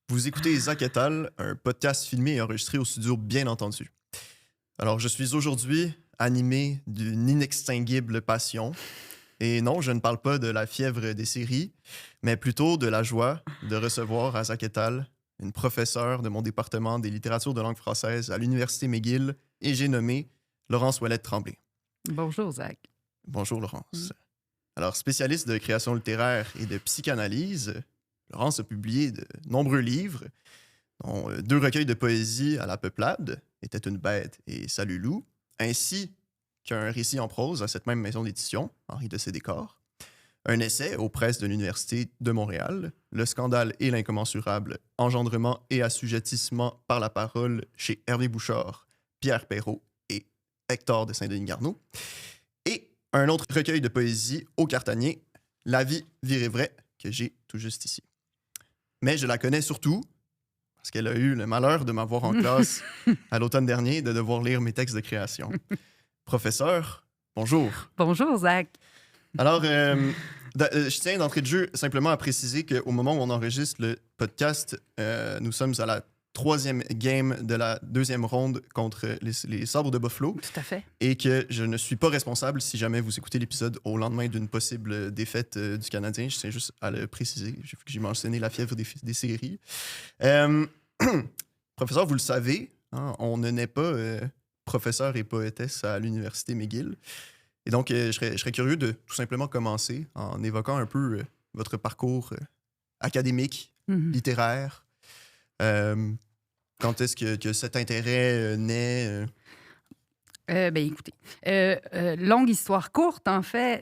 Vous écoutez Zach et Tal, un podcast filmé et enregistré au studio, bien entendu. Alors, je suis aujourd'hui animé d'une inextinguible passion. Et non, je ne parle pas de la fièvre des séries, mais plutôt de la joie de recevoir à Zach et Tal une professeure de mon département des littératures de langue française à l'Université McGill, et j'ai nommé Laurence Ouellette-Tremblay. Bonjour, Zach. Bonjour, Laurence. Alors, spécialiste de création littéraire et de psychanalyse, Laurence a publié de nombreux livres, dont deux recueils de poésie à la peuplade, Était une bête et Salut loup, ainsi qu'un récit en prose à cette même maison d'édition, Henri de Sédécor, un essai aux presses de l'Université de Montréal, Le scandale et l'incommensurable, engendrement et assujettissement par la parole chez Hervé Bouchard, Pierre Perrault et Hector de Saint-Denis-Garneau, et un autre recueil de poésie au Cartanier, La vie virée vraie, que j'ai tout juste ici. Mais je la connais surtout parce qu'elle a eu le malheur de m'avoir en classe à l'automne dernier de devoir lire mes textes de création. Professeur, bonjour. Bonjour, Zach. Alors, je tiens d'entrée de jeu simplement à préciser qu'au moment où on enregistre le podcast, nous sommes à la troisième game de la deuxième ronde contre les Sabres de Buffalo. Tout à fait. Et que je ne suis pas responsable si jamais vous écoutez l'épisode au lendemain d'une possible défaite du Canadien. Je tiens juste à le préciser. J'ai mentionné la fièvre des séries. Professeur, vous le savez, hein, on ne naît pas professeur et poétesse à l'Université McGill. Et donc, je serais curieux de tout simplement commencer en évoquant un peu votre parcours académique, littéraire. Quand est-ce que cet intérêt naît? Écoutez, longue histoire courte, en fait,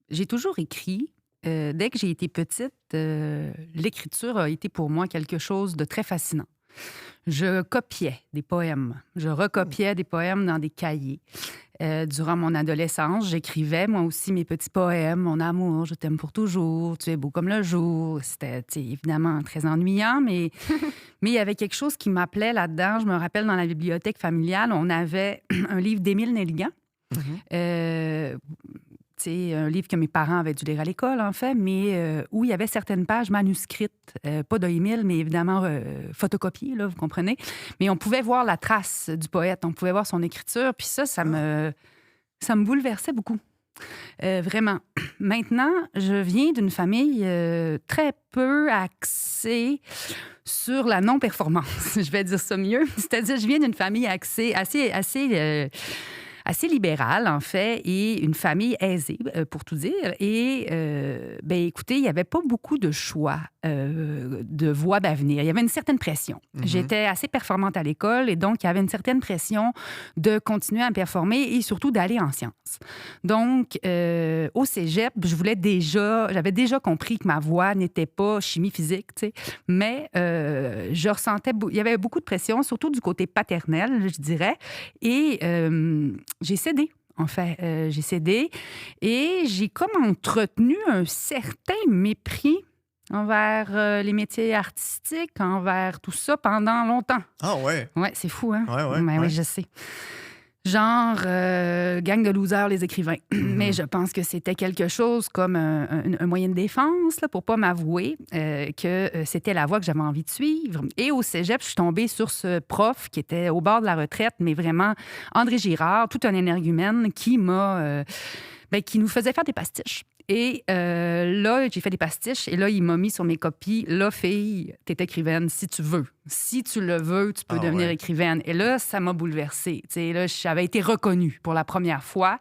j'ai toujours écrit. Dès que j'ai été petite, l'écriture a été pour moi quelque chose de très fascinant. Je copiais des poèmes. Je recopiais des poèmes dans des cahiers. Durant mon adolescence, j'écrivais moi aussi mes petits poèmes. Mon amour, je t'aime pour toujours, tu es beau comme le jour. C'était évidemment très ennuyant, mais il y avait quelque chose qui m'appelait là-dedans. Je me rappelle, dans la bibliothèque familiale, on avait un livre d'Émile Nelligan. Un livre que mes parents avaient dû lire à l'école, en fait, mais où il y avait certaines pages manuscrites, pas d'Émile, mais évidemment photocopiées, là, vous comprenez. Mais on pouvait voir la trace du poète, on pouvait voir son écriture, puis ça me bouleversait beaucoup. Vraiment. Maintenant, je viens d'une famille très peu axée sur la non-performance. Je vais dire ça mieux. C'est-à-dire, je viens d'une famille axée assez libérale, en fait, et une famille aisée, pour tout dire. Et, écoutez, il n'y avait pas beaucoup de choix de voies d'avenir. Il y avait une certaine pression. J'étais assez performante à l'école et donc il y avait une certaine pression de continuer à performer et surtout d'aller en sciences. Donc, au cégep, j'avais déjà compris que ma voie n'était pas chimie-physique, tu sais, mais je ressentais, il y avait beaucoup de pression, surtout du côté paternel, je dirais, et j'ai cédé. En fait, j'ai cédé et j'ai comme entretenu un certain mépris envers les métiers artistiques, envers tout ça pendant longtemps. Ah ouais? Ouais, c'est fou, hein? Ouais. Oui, je sais. Genre, gang de losers, les écrivains. Mais je pense que c'était quelque chose comme un moyen de défense là, pour pas m'avouer que c'était la voie que j'avais envie de suivre. Et au cégep, je suis tombée sur ce prof qui était au bord de la retraite, mais vraiment André Girard, tout un énergumène qui qui nous faisait faire des pastiches. Et là, j'ai fait des pastiches et là, il m'a mis sur mes copies « Là, fille, t'es écrivaine si tu veux. Si tu le veux, tu peux devenir écrivaine. » Et là, ça m'a bouleversée. T'sais, là, j'avais été reconnue pour la première fois.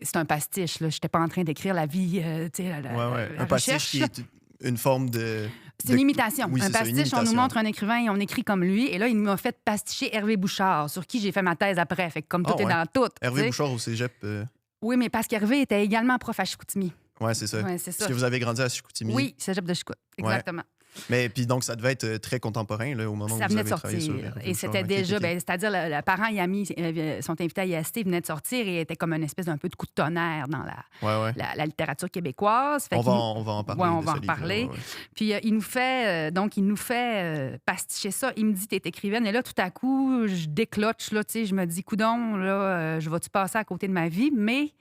C'est un pastiche. Je n'étais pas en train d'écrire la vie, la un pastiche qui est une forme de... C'est une imitation. Oui, un pastiche, on nous montre un écrivain et on écrit comme lui. Et là, il m'a fait pasticher Hervé Bouchard, sur qui j'ai fait ma thèse après. Fait que comme tout est dans tout. Hervé Bouchard au cégep... Oui, mais parce qu'Hervé était également prof à Chicoutimi. Oui, c'est ça. Ouais, c'est ça. Parce que vous avez grandi à Chicoutimi. Oui, cégep de Chicout, exactement. Mais puis donc, ça devait être très contemporain là, au moment où vous avez travaillé sur... Et c'était déjà, c'est-à-dire, le parent et amis sont invités à y assister, venaient de sortir et était comme une espèce d'un peu de coup de tonnerre dans la littérature québécoise. Fait on va en parler. Oui, on va en parler. Puis il nous fait pasticher ça. Il me dit, t'es écrivaine. Et là, tout à coup, je décloche, là, tu sais, je me dis, coudon, là, je vais-tu passer à côté de ma vie? Mais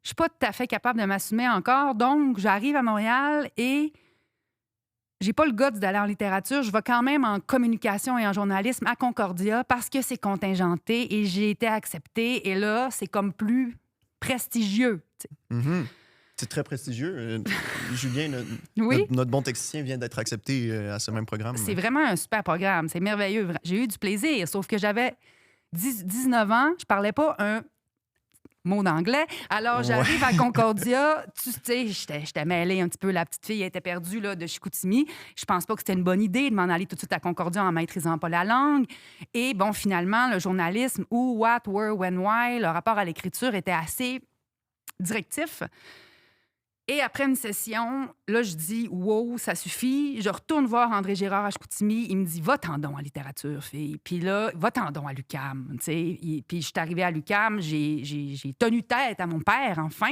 je suis pas tout à fait capable de m'assumer encore. Donc, j'arrive à Montréal et j'ai pas le goût d'aller en littérature. Je vais quand même en communication et en journalisme à Concordia parce que c'est contingenté et j'ai été acceptée. Et là, c'est comme plus prestigieux. Mhm. C'est très prestigieux. Julien, Oui. notre bon technicien, vient d'être accepté à ce même programme. C'est vraiment un super programme. C'est merveilleux. J'ai eu du plaisir, sauf que j'avais 19 ans. Je parlais pas un mot d'anglais. Alors, j'arrive à Concordia. Tu sais, j'étais mêlée un petit peu. La petite fille était perdue là, de Chicoutimi. Je pense pas que c'était une bonne idée de m'en aller tout de suite à Concordia en maîtrisant pas la langue. Et bon, finalement, le journalisme, où, what, where, when, why, le rapport à l'écriture était assez directif. Et après une session, là, je dis « Wow, ça suffit ». Je retourne voir André Girard à Chicoutimi. Il me dit « Va-t'en donc en littérature, fille. » Puis là, « Va-t'en donc à l'UQAM. » Puis je suis arrivée à l'UQAM, j'ai tenu tête à mon père, enfin,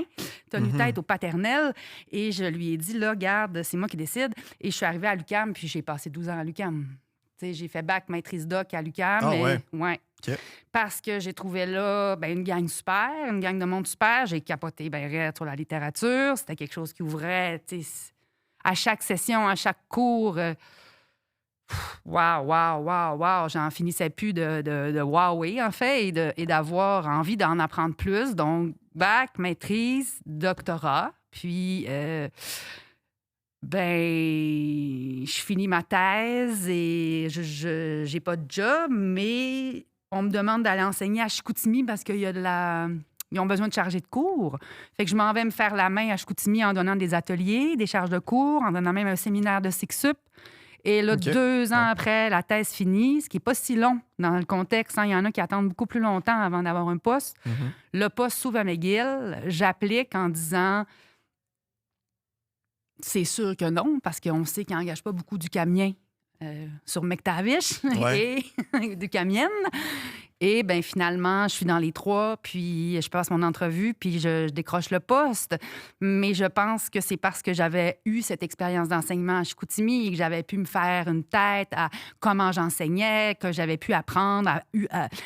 tenu tête au paternel. Et je lui ai dit « Là, garde, c'est moi qui décide. » Et je suis arrivée à l'UQAM, puis j'ai passé 12 ans à l'UQAM. J'ai fait bac maîtrise doc à l'UQAM. Ah ouais? Ouais. Okay. Parce que j'ai trouvé là une gang super, une gang de monde super. J'ai capoté raide sur la littérature. C'était quelque chose qui ouvrait à chaque session, à chaque cours. Wow. J'en finissais plus de wower, en fait, et d'avoir envie d'en apprendre plus. Donc, bac, maîtrise, doctorat. Puis... je finis ma thèse et je j'ai pas de job, mais on me demande d'aller enseigner à Chicoutimi parce qu'ils ont besoin de chargés de cours. Fait que je m'en vais me faire la main à Chicoutimi en donnant des ateliers, des charges de cours, en donnant même un séminaire de SICSUP. Et là, 2 ans après, la thèse finie, ce qui n'est pas si long dans le contexte. Il y en a qui attendent beaucoup plus longtemps avant d'avoir un poste. Le poste s'ouvre à McGill. J'applique en disant... C'est sûr que non, parce qu'on sait qu'ils n'engagent pas beaucoup du Camien sur McTavish et du Camienne. Et bien, finalement, je suis dans les 3, puis je passe mon entrevue, puis je décroche le poste. Mais je pense que c'est parce que j'avais eu cette expérience d'enseignement à Chicoutimi et que j'avais pu me faire une tête à comment j'enseignais, que j'avais pu apprendre,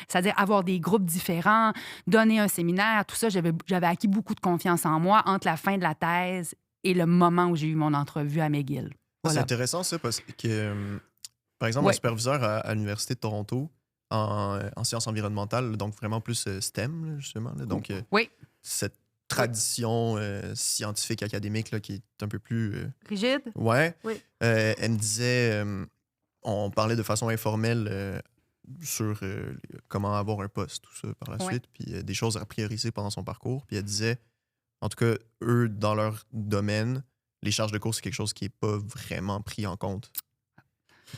c'est-à-dire avoir des groupes différents, donner un séminaire, tout ça. J'avais acquis beaucoup de confiance en moi entre la fin de la thèse et le moment où j'ai eu mon entrevue à McGill. Voilà. C'est intéressant, ça, parce que, par exemple, un superviseur à l'Université de Toronto en sciences environnementales, donc vraiment plus STEM, là, justement. Là, donc, cette tradition scientifique, académique là, qui est un peu plus... rigide? Oui. Elle me disait... on parlait de façon informelle sur comment avoir un poste, tout ça, par la suite, puis des choses à prioriser pendant son parcours. Puis elle disait... En tout cas, eux, dans leur domaine, les charges de cours, c'est quelque chose qui n'est pas vraiment pris en compte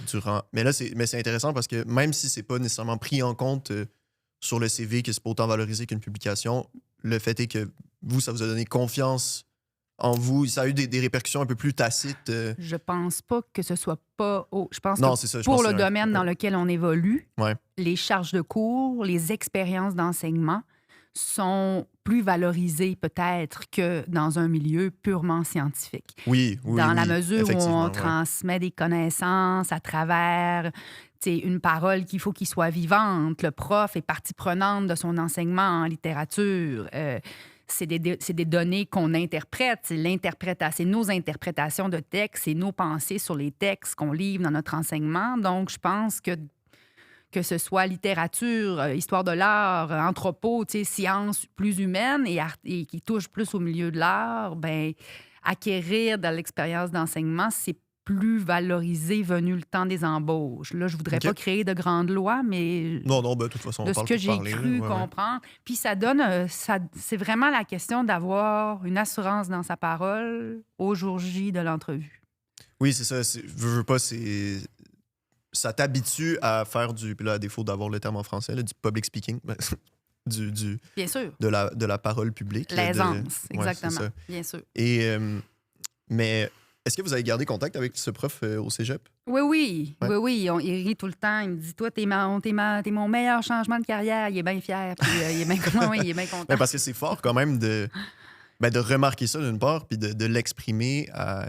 durant... Mais c'est intéressant parce que même si c'est pas nécessairement pris en compte sur le CV, que c'est pas autant valorisé qu'une publication, le fait est que vous, ça vous a donné confiance en vous. Ça a eu des répercussions un peu plus tacites. Je pense pas que ce soit pas... Je pense non, que c'est ça, pour le domaine dans lequel on évolue, les charges de cours, les expériences d'enseignement sont plus valorisés peut-être que dans un milieu purement scientifique. Oui, dans la mesure où on transmet des connaissances à travers une parole qu'il faut qu'il soit vivante. Le prof est partie prenante de son enseignement en littérature. C'est des données qu'on interprète. C'est nos interprétations de textes, c'est nos pensées sur les textes qu'on livre dans notre enseignement. Donc, je pense que ce soit littérature, histoire de l'art, anthropo, sciences plus humaines et qui touchent plus au milieu de l'art, bien, acquérir de l'expérience d'enseignement, c'est plus valorisé venu le temps des embauches. Là, je voudrais pas créer de grandes lois, mais non, de toute façon, de ce que j'ai cru comprendre. Puis ça donne... c'est vraiment la question d'avoir une assurance dans sa parole au jour J de l'entrevue. Oui, c'est ça. Je veux pas, ça t'habitue à faire puis là, à défaut d'avoir le terme en français, là, du public speaking. Bien sûr. De la parole publique. L'aisance, exactement. Bien sûr. Et, mais est-ce que vous avez gardé contact avec ce prof au cégep? Oui. Il rit tout le temps. Il me dit, toi, t'es mon meilleur changement de carrière. Il est bien fier. Puis, il est bien content. Mais parce que c'est fort quand même de remarquer ça d'une part, puis de l'exprimer à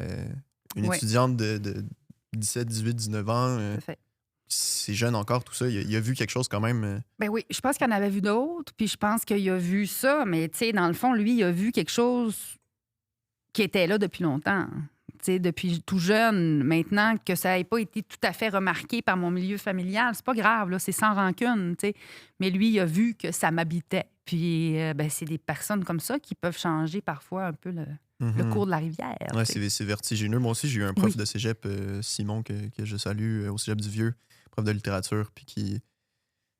une étudiante de 17, 18, 19 ans. C'est jeune encore, tout ça. Il a vu quelque chose quand même. Ben oui, je pense qu'il en avait vu d'autres, puis je pense qu'il a vu ça, mais tu sais, dans le fond, lui, il a vu quelque chose qui était là depuis longtemps. depuis tout jeune. Maintenant, que ça n'ait pas été tout à fait remarqué par mon milieu familial, c'est pas grave, là, c'est sans rancune. Mais lui, il a vu que ça m'habitait. Puis, c'est des personnes comme ça qui peuvent changer parfois un peu le cours de la rivière. Ouais, c'est vertigineux. Moi aussi, j'ai eu un prof de cégep, Simon, que je salue, au cégep du Vieux, prof de littérature, puis qui...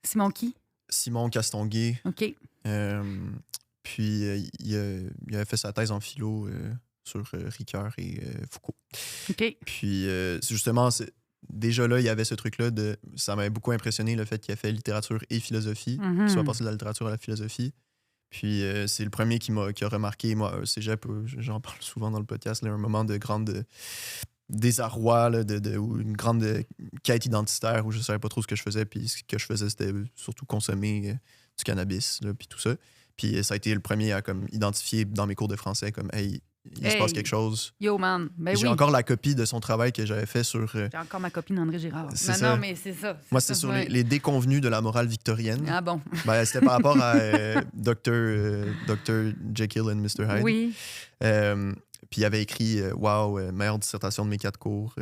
Simon qui? Simon Castonguay. OK. Puis, il avait fait sa thèse en philo sur Ricoeur et Foucault. OK. Puis, justement, déjà là, il y avait ce truc-là de... Ça m'avait beaucoup impressionné, le fait qu'il a fait littérature et philosophie, qu'il soit passé de la littérature à la philosophie. Puis, c'est le premier qui a remarqué, moi, cégep, j'en parle souvent dans le podcast, là, un moment de grande désarroi, là, ou une grande quête identitaire où je savais pas trop ce que je faisais. Puis, ce que je faisais, c'était surtout consommer du cannabis, là, puis tout ça. Puis, ça a été le premier à comme, identifier dans mes cours de français comme, hey, il se passe quelque chose. Yo, man. Ben j'ai encore la copie de son travail que j'avais fait sur... J'ai encore ma copie d'André Girard. Non, mais c'est ça. Moi, c'était sur les déconvenus de la morale victorienne. Ah bon? C'était par rapport à Dr. Jekyll and Mr. Hyde. Oui. Puis il avait écrit wow, meilleure dissertation de mes 4 cours.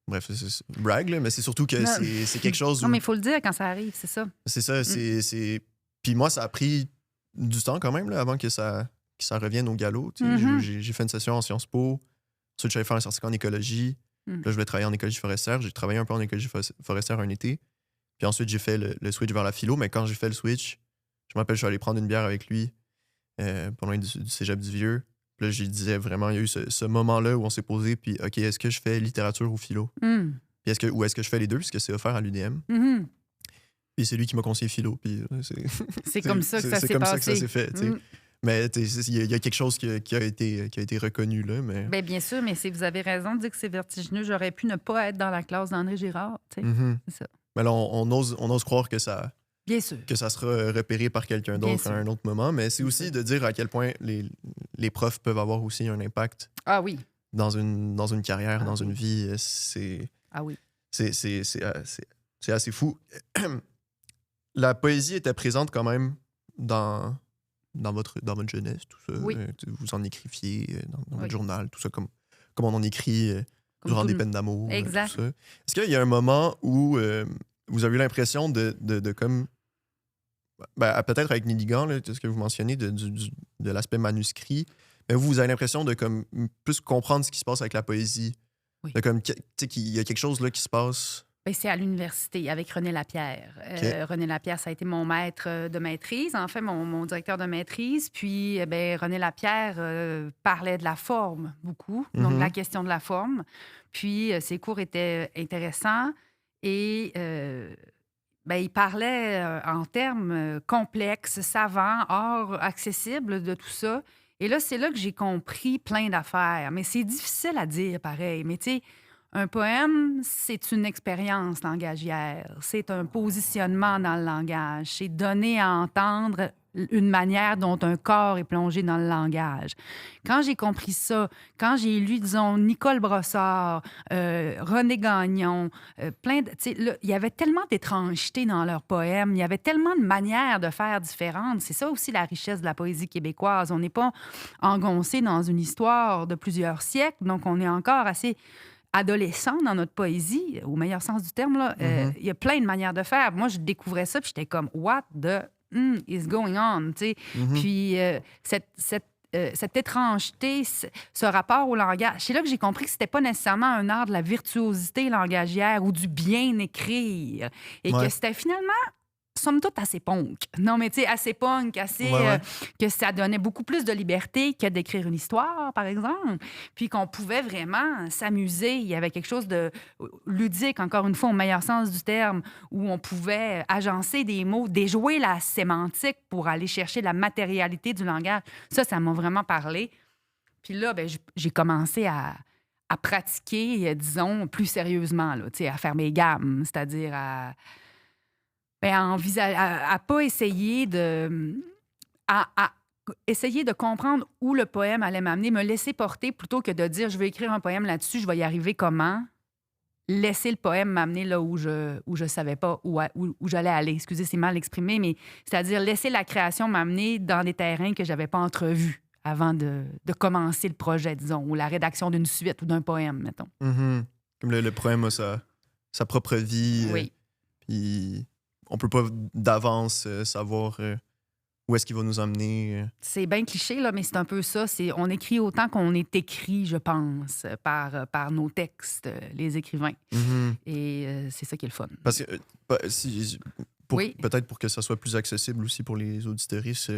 Bref, c'est brag, là, mais c'est surtout que c'est quelque chose où... Non, mais il faut le dire quand ça arrive, c'est ça. C'est ça, Puis moi, ça a pris du temps quand même, là, avant que ça revienne au galop. J'ai fait une session en Sciences Po. Ensuite, j'avais fait un certificat en écologie. Là, je voulais travailler en écologie forestière. J'ai travaillé un peu en écologie forestière un été. Puis ensuite, j'ai fait le switch vers la philo. Mais quand j'ai fait le switch, je me rappelle, je suis allé prendre une bière avec lui pas loin du cégep du Vieux. Puis là, je lui disais vraiment, il y a eu ce moment-là où on s'est posé. Puis, OK, est-ce que je fais littérature ou philo? Puis ou est-ce que je fais les deux? Parce que c'est offert à l'UDM. Puis c'est lui qui m'a conseillé philo. Puis c'est comme ça que ça s'est passé. C'est comme ça que ça s'est fait. Mais il y a quelque chose qui a été reconnu là. Mais... Bien sûr, mais vous avez raison de dire que c'est vertigineux. J'aurais pu ne pas être dans la classe d'André Girard. C'est ça. Mais là, on ose croire que ça... Bien sûr. Que ça sera repéré par quelqu'un d'autre à un autre moment. Mais c'est aussi de dire à quel point les profs peuvent avoir aussi un impact. Ah oui. Dans une carrière, dans une vie. C'est... Ah oui. C'est assez fou. La poésie était présente quand même dans votre jeunesse, tout ça. Oui. Vous en écriviez dans votre journal, tout ça, comme on en écrit durant des peines d'amour. Exact. Tout ça. Est-ce qu'il y a un moment où vous avez eu l'impression de comme... peut-être avec Néligan, là, ce que vous mentionnez de l'aspect manuscrit, mais vous avez l'impression de comme plus comprendre ce qui se passe avec la poésie. Oui. De comme, qu'il y a quelque chose là qui se passe... C'est à l'université avec René Lapierre. Okay. René Lapierre, ça a été mon maître de maîtrise, en fait, mon directeur de maîtrise. Puis, René Lapierre parlait de la forme beaucoup, donc la question de la forme. Puis, ses cours étaient intéressants et il parlait en termes complexes, savants, hors accessibles de tout ça. Et là, c'est là que j'ai compris plein d'affaires. Mais c'est difficile à dire, pareil. Mais tu sais, un poème, c'est une expérience langagière. C'est un positionnement dans le langage. C'est donner à entendre une manière dont un corps est plongé dans le langage. Quand j'ai compris ça, quand j'ai lu, disons, Nicole Brossard, René Gagnon, il y avait tellement d'étrangeté dans leurs poèmes, il y avait tellement de manières de faire différentes. C'est ça aussi la richesse de la poésie québécoise. On n'est pas engoncé dans une histoire de plusieurs siècles, donc on est encore assez adolescent dans notre poésie, au meilleur sens du terme. Là. Il y a plein de manières de faire. Moi, je découvrais ça, puis j'étais comme « What the is going on? » Puis cette étrangeté, ce rapport au langage, c'est là que j'ai compris que c'était pas nécessairement un art de la virtuosité langagière ou du bien écrire, et que c'était finalement somme toute assez punk. Non, mais tu sais, assez punk, assez... que ça donnait beaucoup plus de liberté que d'écrire une histoire, par exemple. Puis qu'on pouvait vraiment s'amuser. Il y avait quelque chose de ludique, encore une fois, au meilleur sens du terme, où on pouvait agencer des mots, déjouer la sémantique pour aller chercher la matérialité du langage. Ça m'a vraiment parlé. Puis là, j'ai commencé à pratiquer, disons, plus sérieusement, là, à faire mes gammes, c'est-à-dire à pas essayer essayer de comprendre où le poème allait m'amener, me laisser porter plutôt que de dire je vais écrire un poème là-dessus, je vais y arriver comment. Laisser le poème m'amener là où je savais pas où j'allais aller. Excusez, c'est mal exprimé, mais c'est-à-dire laisser la création m'amener dans des terrains que j'avais pas entrevus avant de commencer le projet, disons, ou la rédaction d'une suite ou d'un poème, mettons. Mm-hmm. Comme le poème a sa propre vie. Oui. Puis on peut pas d'avance savoir où est-ce qu'il va nous emmener. C'est bien cliché, là, mais c'est un peu ça. On écrit autant qu'on est écrit, je pense, par nos textes, les écrivains. Mm-hmm. Et c'est ça qui est le fun. Parce que peut-être pour que ça soit plus accessible aussi pour les auditeuristes.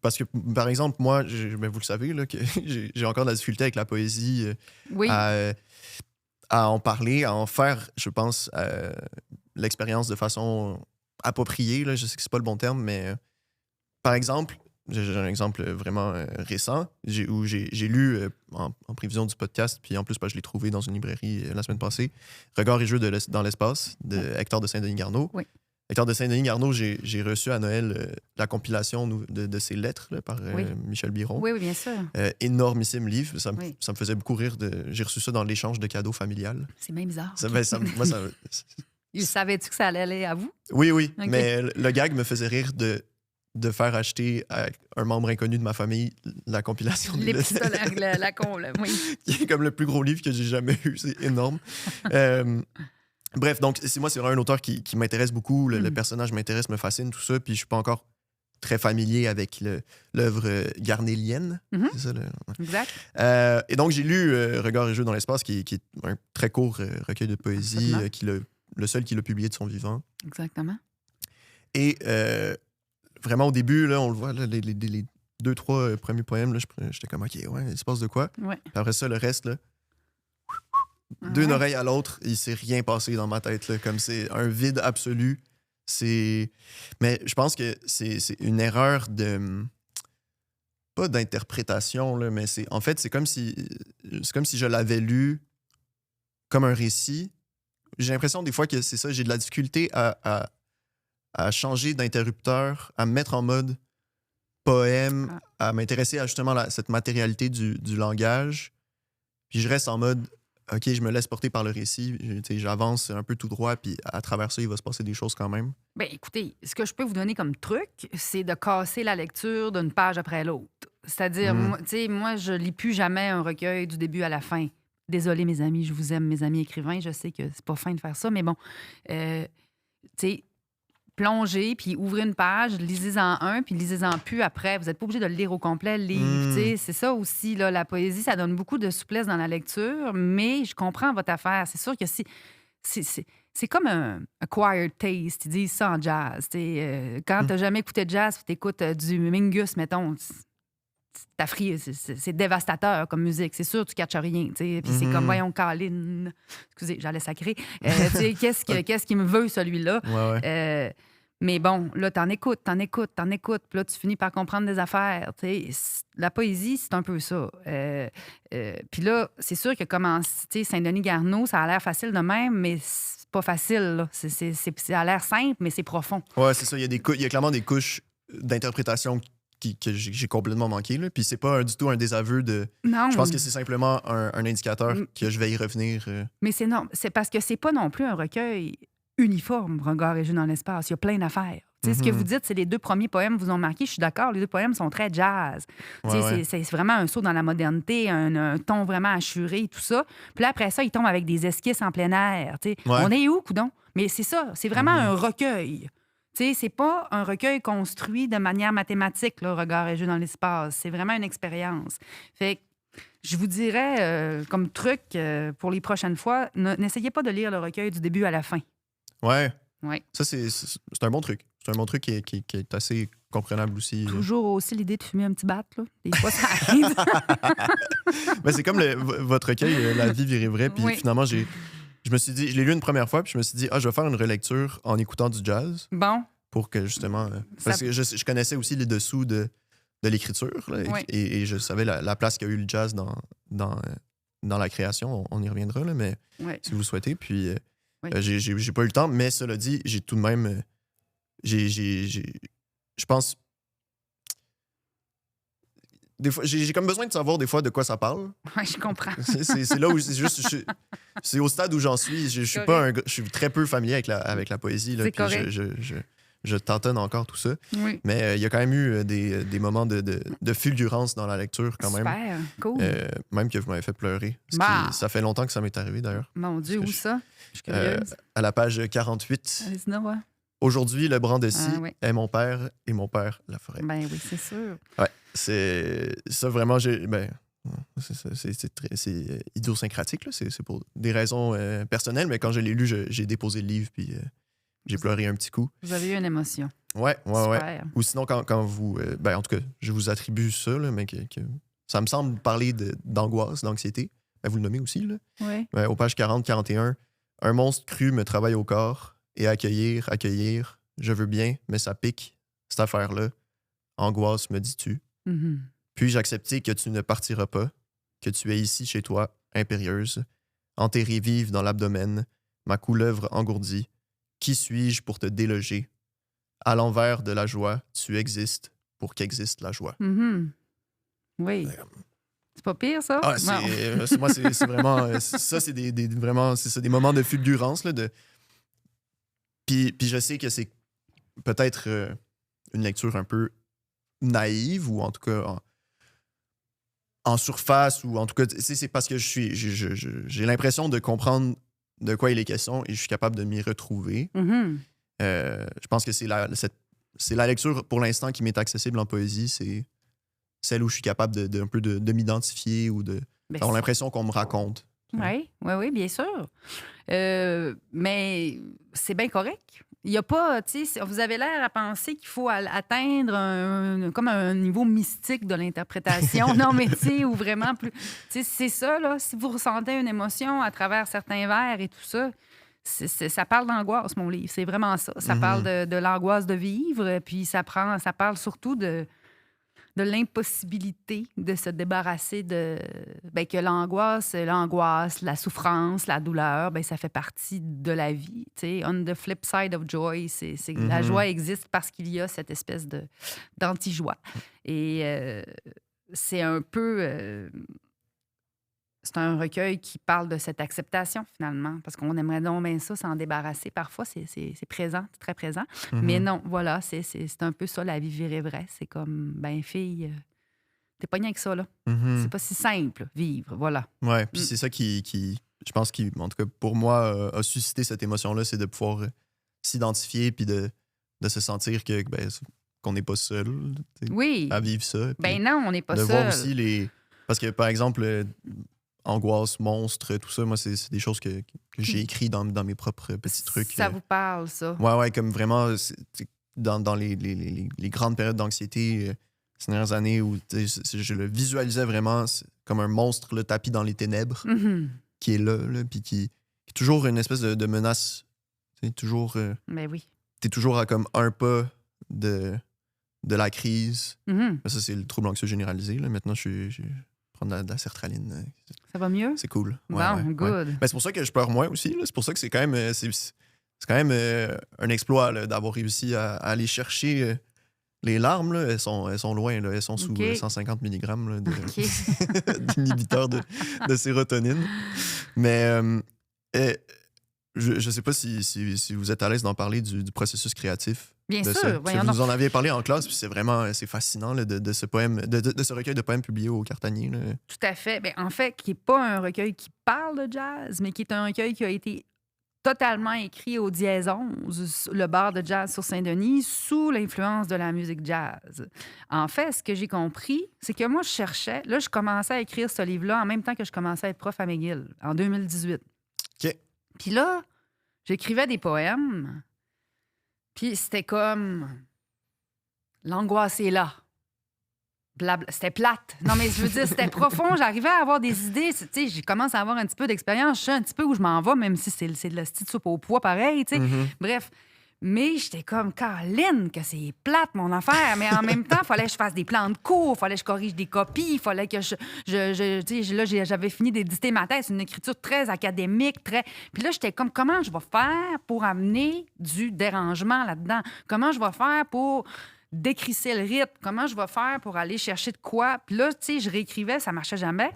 Parce que, par exemple, moi, vous le savez, là, que j'ai encore de la difficulté avec la poésie à en parler, à en faire, je pense, l'expérience de façon appropriée. Là. Je sais que c'est pas le bon terme, mais par exemple, j'ai un exemple vraiment récent où j'ai lu en prévision du podcast, puis en plus, je l'ai trouvé dans une librairie la semaine passée, Regards et jeux dans l'espace de Hector de Saint-Denis-Garneau. Oui. Hector de Saint-Denis-Garneau, j'ai reçu à Noël la compilation de ses lettres là, par Michel Biron. Oui, bien sûr. Énormissime livre. Ça me faisait beaucoup rire. J'ai reçu ça dans l'échange de cadeaux familial. C'est même bizarre. Savais-tu que ça allait aller à vous? Oui. Okay. Mais le gag me faisait rire de faire acheter à un membre inconnu de ma famille la compilation. L'épistolaire, oui. Qui est comme le plus gros livre que j'ai jamais eu. C'est énorme. Bref, donc c'est vraiment un auteur qui m'intéresse beaucoup. Le personnage m'intéresse, me fascine, tout ça. Puis je suis pas encore très familier avec l'œuvre garnélienne. Mm-hmm. C'est ça, exact. Et donc j'ai lu Regards et jeux dans l'espace, qui est un très court recueil de poésie, le seul qu'il a publié de son vivant. Exactement. Et vraiment au début, là, on le voit, là, les 2-3 premiers poèmes, là, j'étais comme, OK, ouais, il se passe de quoi? Ouais. Puis après ça, le reste, là, d'une oreille à l'autre, il s'est rien passé dans ma tête, là, comme c'est un vide absolu. Mais je pense que c'est une erreur pas d'interprétation, là, mais en fait, c'est comme si je l'avais lu comme un récit. J'ai l'impression des fois que c'est ça, j'ai de la difficulté à changer d'interrupteur, à me mettre en mode poème, à m'intéresser à justement cette matérialité du langage. Puis je reste en mode, OK, je me laisse porter par le récit, j'avance un peu tout droit, puis à travers ça, il va se passer des choses quand même. Bien, écoutez, ce que je peux vous donner comme truc, c'est de casser la lecture d'une page après l'autre. C'est-à-dire, moi, je lis plus jamais un recueil du début à la fin. Désolée, mes amis, je vous aime, mes amis écrivains, je sais que c'est pas fin de faire ça, mais bon, plongez, puis ouvrez une page, lisez-en un, puis lisez-en plus après. Vous n'êtes pas obligé de le lire au complet, le livre. C'est ça aussi, là, la poésie, ça donne beaucoup de souplesse dans la lecture, mais je comprends votre affaire. C'est sûr que c'est comme un acquired taste, ils disent ça en jazz. Quand tu n'as jamais écouté de jazz, tu écoutes du Mingus, mettons, c'est dévastateur comme musique. C'est sûr, tu catches rien. Puis c'est comme, voyons, Colin. Excusez, j'allais sacrer. Qu'est-ce qu'il me veut, celui-là? Ouais. Mais bon, là, t'en écoutes. Puis là, tu finis par comprendre des affaires. La poésie, c'est un peu ça. Puis là, c'est sûr que Saint-Denis-Garneau, ça a l'air facile de même, mais c'est pas facile. Là. Ça a l'air simple, mais c'est profond. Ouais, c'est ça. Il y a clairement des couches d'interprétation que j'ai complètement manqué. Là. Puis c'est pas du tout un désaveu de... Non. Je pense que c'est simplement un indicateur que je vais y revenir. Mais c'est parce que c'est pas non plus un recueil uniforme, Regards et jeux dans l'espace. Il y a plein d'affaires. Ce que vous dites, c'est les 2 premiers poèmes vous ont marqué. Je suis d'accord, les 2 poèmes sont très jazz. C'est vraiment un saut dans la modernité, un ton vraiment assuré, tout ça. Puis là, après ça, il tombe avec des esquisses en plein air. On est où, coudon? Mais c'est ça, c'est vraiment un recueil. C'est pas un recueil construit de manière mathématique, là, Regards et jeux dans l'espace. C'est vraiment une expérience. Fait que je vous dirais, comme truc, pour les prochaines fois, n'essayez pas de lire le recueil du début à la fin. Ouais. Ouais. Ça, c'est un bon truc. C'est un bon truc qui est assez comprenable aussi. Toujours aussi l'idée de fumer un petit bat, là. Des fois, ça arrive. Ben, c'est comme votre recueil, La vie virée vraie. Puis finalement, je me suis dit, je l'ai lu une première fois, puis je me suis dit, je vais faire une relecture en écoutant du jazz. Bon. Pour que justement. Parce que je connaissais aussi les dessous de l'écriture, là, et je savais la place qu'a eu le jazz dans la création. On y reviendra, là, mais si vous le souhaitez. Puis. J'ai pas eu le temps, mais cela dit, j'ai tout de même. Je pense. Des fois, j'ai comme besoin de savoir des fois de quoi ça parle. Oui, je comprends. C'est là où c'est au stade où j'en suis. Je suis pas je suis très peu familier avec la poésie. Là, c'est correct. je tâtonne encore tout ça. Oui. Mais il y a quand même eu des moments de fulgurance dans la lecture quand même. Super, cool. Même que vous m'avez fait pleurer. Ça fait longtemps que ça m'est arrivé d'ailleurs. Mon Dieu, où ça? Je suis curieuse. À la page 48. Allez-y, non, ouais. Aujourd'hui, le bran de scie oui. est mon père et mon père la forêt. Ben oui, c'est sûr. Ouais, c'est ça vraiment. C'est idiosyncratique, là. C'est pour des raisons personnelles, mais quand je l'ai lu, j'ai déposé le livre puis j'ai pleuré un petit coup. Vous avez eu une émotion. Ouais. Super. Ou sinon, quand vous. En tout cas, je vous attribue ça, là, mais que ça me semble parler d'angoisse, d'anxiété. Ben, vous le nommez aussi, là. Oui. Aux pages 40-41, un monstre cru me travaille au corps et accueillir, je veux bien, mais ça pique, cette affaire-là. Angoisse, me dis-tu. Mm-hmm. Puis-je accepter que tu ne partiras pas, que tu es ici chez toi, impérieuse, enterrée vive dans l'abdomen, ma couleuvre engourdie. Qui suis-je pour te déloger? À l'envers de la joie, tu existes pour qu'existe la joie. Mm-hmm. Oui. C'est pas pire, ça? Ah, moi, c'est vraiment... ça, c'est vraiment... C'est ça, des moments de fulgurance, là, Puis je sais que c'est peut-être une lecture un peu naïve, ou en tout cas en surface, ou en tout cas, c'est parce que j'ai l'impression de comprendre de quoi il est question et je suis capable de m'y retrouver. Mm-hmm. Je pense que c'est la lecture, pour l'instant, qui m'est accessible en poésie. C'est celle où je suis capable un peu de m'identifier ou d'avoir l'impression qu'on me raconte. Oui, bien sûr. Mais c'est bien correct. Il n'y a pas, tu sais, vous avez l'air à penser qu'il faut atteindre comme un niveau mystique de l'interprétation. Non, mais tu sais, ou vraiment plus... Tu sais, c'est ça, là. Si vous ressentez une émotion à travers certains vers et tout ça, ça parle d'angoisse, mon livre. C'est vraiment ça. Ça parle de l'angoisse de vivre, puis ça parle surtout de l'impossibilité de se débarrasser que l'angoisse, la souffrance, la douleur, ça fait partie de la vie. T'sais. On the flip side of joy, la joie existe parce qu'il y a cette espèce d'anti-joie. Et c'est un peu... c'est un recueil qui parle de cette acceptation, finalement, parce qu'on aimerait donc bien ça, s'en débarrasser. Parfois, c'est présent, c'est très présent. Mais non, voilà, c'est un peu ça, la vie virée vraie. C'est comme, fille, t'es pas rien avec ça, là. C'est pas si simple, vivre, voilà. Ouais, puis c'est ça qui, je pense, en tout cas, pour moi, a suscité cette émotion-là, c'est de pouvoir s'identifier puis de se sentir qu'on n'est pas seul à vivre ça. Non, on n'est pas seul. De voir aussi Parce que, par exemple... angoisse, monstre, tout ça, moi, c'est des choses que j'ai écrit dans mes propres petits trucs. Ça vous parle, ça? Ouais, comme vraiment, dans les grandes périodes d'anxiété ces dernières années où je le visualisais vraiment comme un monstre là, tapis dans les ténèbres, qui est là puis qui est toujours une espèce de menace. Toujours... oui. T'es toujours à comme un pas de la crise. Ça, c'est le trouble anxieux généralisé. Là. Maintenant, je prendre de la sertraline. Ça va mieux? C'est cool. Good. Ouais. C'est pour ça que je pleure moins aussi. Là. C'est pour ça que c'est quand même, c'est quand même un exploit là, d'avoir réussi à aller chercher les larmes. Là. Elles sont loin. Là. Elles sont sous 150 mg d'inhibiteur de sérotonine. Mais je ne sais pas si vous êtes à l'aise d'en parler du processus créatif. Bien sûr. Vous nous en aviez parlé en classe, puis c'est fascinant là, de ce poème, de ce recueil de poèmes publié au Cartanier. Là. Tout à fait. En fait, qui n'est pas un recueil qui parle de jazz, mais qui est un recueil qui a été totalement écrit au Dièse 11, le bar de jazz sur Saint-Denis, sous l'influence de la musique jazz. En fait, ce que j'ai compris, c'est que moi, je commençais à écrire ce livre-là en même temps que je commençais à être prof à McGill, en 2018. OK. Puis là, j'écrivais des poèmes, puis c'était comme... L'angoisse est là. C'était plate. Non, mais je veux dire, c'était profond. J'arrivais à avoir des idées. Tu sais, j'ai commencé à avoir un petit peu d'expérience. Je sais un petit peu où je m'en vais, même si c'est de la petite soupe au pois pareil, tu sais. Bref. Mais j'étais comme, Caroline, que c'est plate, mon affaire. Mais en même temps, il fallait que je fasse des plans de cours, il fallait que je corrige des copies, il fallait que tu sais, là, j'avais fini d'éditer ma thèse, une écriture très académique, très... Puis là, j'étais comme, comment je vais faire pour amener du dérangement là-dedans? Comment je vais faire pour décrisser le rythme? Comment je vais faire pour aller chercher de quoi? Puis là, tu sais, je réécrivais, ça marchait jamais.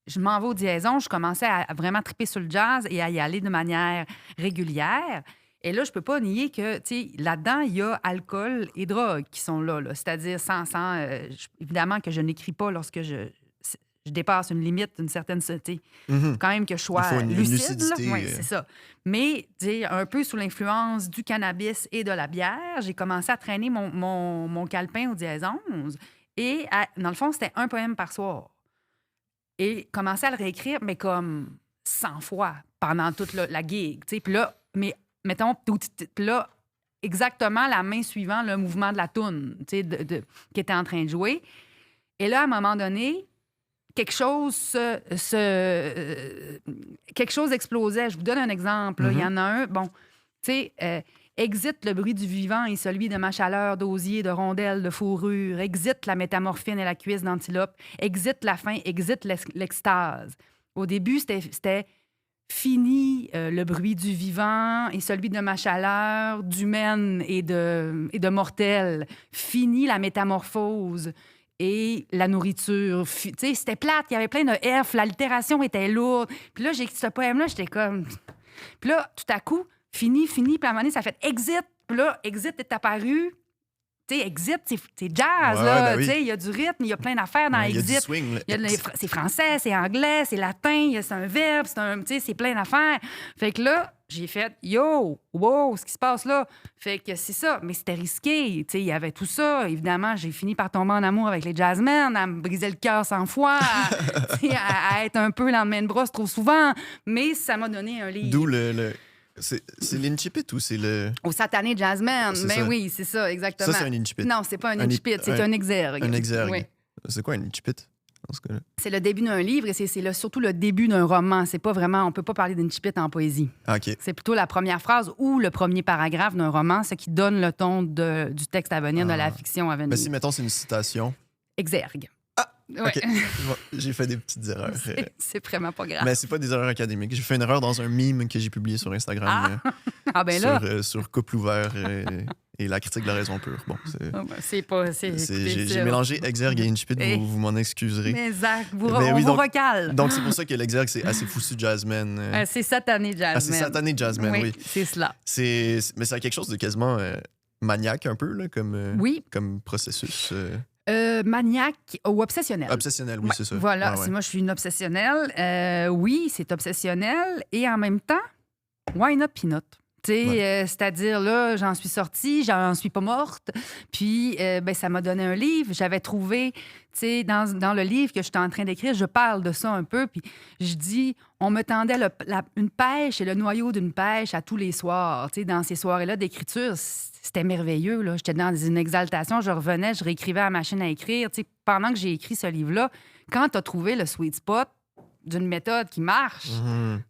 Je m'en vais au Diaison, je commençais à vraiment triper sur le jazz et à y aller de manière régulière. Et là, je peux pas nier que, tu sais, là-dedans, il y a alcool et drogue qui sont là. C'est-à-dire, évidemment que je n'écris pas lorsque je dépasse une limite d'une certaine... Tu sais, Mhm. quand même que je Il sois faut une lucide. lucidité. Oui, c'est ça. Mais, tu sais, un peu sous l'influence du cannabis et de la bière, j'ai commencé à traîner mon calepin au dièse 11. Et, dans le fond, c'était un poème par soir. Et commencer à le réécrire, mais comme 100 fois pendant toute la gig. Tu sais, puis là, mais mettons, puis là, exactement la main suivant le mouvement de la toune, tu sais, qui était en train de jouer. Et là, à un moment donné, quelque chose quelque chose explosait. Je vous donne un exemple. Là. Il y en a un, bon, tu sais, exit le bruit du vivant et celui de ma chaleur d'osier, de rondelles, de fourrure. Exit la métamorphine et la cuisse d'antilope. Exit la faim, exit l'extase. Au début, c'était fini le bruit du vivant et celui de ma chaleur, d'humaine et de mortel. Fini la métamorphose et la nourriture. Tu sais, c'était plate, il y avait plein de F, l'allitération était lourde. Puis là, j'ai écrit ce poème-là, j'étais comme... Puis là, tout à coup, fini, puis à un moment donné, ça fait exit. Puis là, exit est apparu. Tu sais, exit, c'est jazz, Ouais, là. ben oui. Tu sais, il y a du rythme, il y a plein d'affaires dans Il y a du exit. swing. Là. C'est français, c'est anglais, c'est latin, c'est un verbe, tu sais, c'est plein d'affaires. Fait que là, j'ai fait yo, wow, ce qui se passe là. Fait que c'est ça, mais c'était risqué. Tu sais, il y avait tout ça. Évidemment, j'ai fini par tomber en amour avec les jazzmen, à me briser le cœur 100 fois, à être un peu l'emmène brosse trop souvent. Mais ça m'a donné un livre. D'où c'est l'incipit ou c'est le... Au satané jazzman. C'est Ben ça. oui, c'est ça, exactement. Ça, c'est un incipit. Non, c'est pas un incipit, c'est un exergue. Un exergue. Oui. C'est quoi un incipit, dans ce cas-là? C'est le début d'un livre et c'est surtout le début d'un roman. C'est pas vraiment... On peut pas parler d'incipit en poésie. Ah, OK. C'est plutôt la première phrase ou le premier paragraphe d'un roman, ce qui donne le ton du texte à venir, de la fiction à venir. Ben, si, mettons, c'est une citation. Exergue. Ah! Ouais. OK. Bon, j'ai fait des petites erreurs. C'est vraiment pas grave. Mais c'est pas des erreurs académiques. J'ai fait une erreur dans un meme que j'ai publié sur Instagram. Ah ben là... sur Couple ouvert et la critique de la raison pure. Bon, c'est pas... j'ai mélangé exergue et incipit, vous m'en excuserez. Mais Zach, Mais on oui, vous recale. Donc, c'est pour ça que l'exergue, c'est assez foutu jazzman. C'est satané jazzman. C'est satané jazzman, oui. C'est cela. Mais c'est quelque chose de quasiment maniaque un peu, là, comme processus. Maniaque ou obsessionnel. Obsessionnel, oui, c'est ça. Voilà, Ouais. moi je suis une obsessionnelle. Oui, c'est obsessionnel. Et en même temps, why not peanut? C'est-à-dire, là, j'en suis sortie, j'en suis pas morte. Puis, ça m'a donné un livre. J'avais trouvé, dans le livre que j'étais en train d'écrire, je parle de ça un peu. Puis, je dis, on me tendait une pêche et le noyau d'une pêche à tous les soirs. Dans ces soirées-là d'écriture, c'était merveilleux. Là. J'étais dans une exaltation. Je revenais, je réécrivais à la machine à écrire. Pendant que j'ai écrit ce livre-là, quand tu as trouvé le sweet spot d'une méthode qui marche,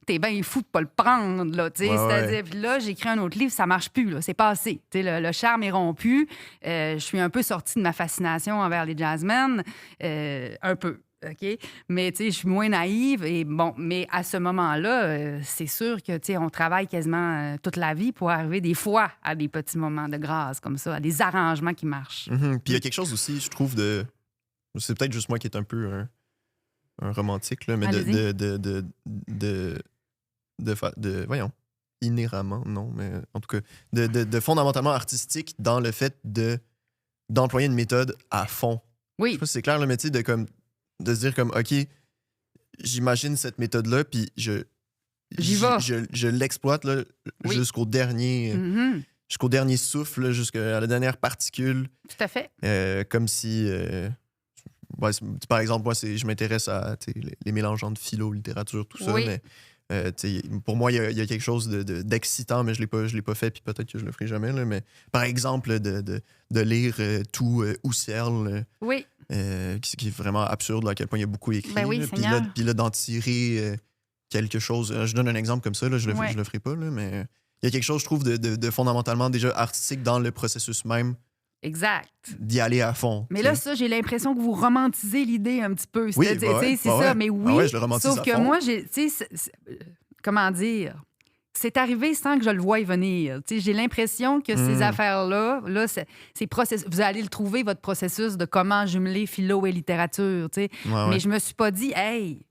t'es bien fou de pas le prendre, là, c'est-à-dire, puis là, j'écris un autre livre, ça marche plus, là, c'est passé, le charme est rompu, je suis un peu sortie de ma fascination envers les jazzmen, un peu, OK? Mais, je suis moins naïve, et bon, mais à ce moment-là, c'est sûr que, on travaille quasiment toute la vie pour arriver des fois à des petits moments de grâce comme ça, à des arrangements qui marchent. Puis il y a quelque chose aussi, je trouve, c'est peut-être juste moi qui est un peu... un romantique, là, mais voyons, inhéremment, non, mais en tout cas, de fondamentalement artistique dans le fait d'employer une méthode à fond. Oui. Je sais pas si c'est clair, le métier de se dire comme, OK, j'imagine cette méthode-là, puis je l'exploite là, jusqu'au dernier... jusqu'au dernier souffle, là, jusqu'à la dernière particule. Tout à fait. Comme si... par exemple, moi, je m'intéresse à les mélanges entre philo, littérature, tout ça. Oui. Mais pour moi, il y a quelque chose d'excitant, mais je l'ai pas fait, puis peut-être que je le ferai jamais. Là, mais par exemple, de lire tout Husserl, oui. Qui est vraiment absurde, là, à quel point il y a beaucoup écrit. Ben oui, là, puis là, d'en tirer quelque chose. Je donne un exemple comme ça, là, je le ferai pas, là, mais il y a quelque chose, je trouve, de fondamentalement déjà artistique dans le processus même. Exact. D'y aller à fond. Mais là, ça, j'ai l'impression que vous romantisez l'idée un petit peu. Oui, c'est ça, mais oui. Je le romantise sauf à que fond. moi, comment dire? C'est arrivé sans que je le voie venir. J'ai l'impression que ces affaires-là, vous allez le trouver, votre processus de comment jumeler philo et littérature. Mais je me suis pas dit, hey,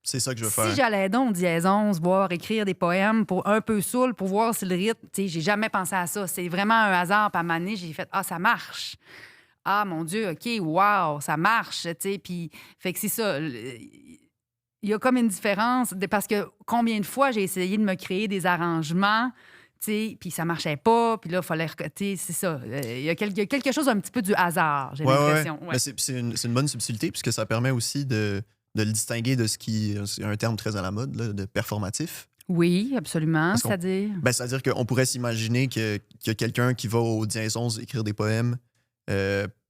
c'est ça que je veux Si faire. j'allais donc au Dièse 11 voir écrire des poèmes pour un peu saoul, pour voir si le rythme, tu sais, j'ai jamais pensé à ça. C'est vraiment un hasard. Puis à un moment donné, j'ai fait, ah, ça marche. Ah, mon Dieu, OK, wow, ça marche, tu sais. Puis, fait que c'est ça. Il y a comme une différence parce que combien de fois j'ai essayé de me créer des arrangements, tu sais, puis ça marchait pas, puis là, il fallait recoter, c'est ça. Il y a quelque chose un petit peu du hasard, j'ai l'impression. Ouais. Mais c'est une bonne subtilité, puisque ça permet aussi de le distinguer de ce qui est un terme très à la mode, là, de performatif. Oui, absolument, c'est-à-dire? C'est-à-dire qu'on pourrait s'imaginer que quelqu'un qui va au Dièse 11 écrire des poèmes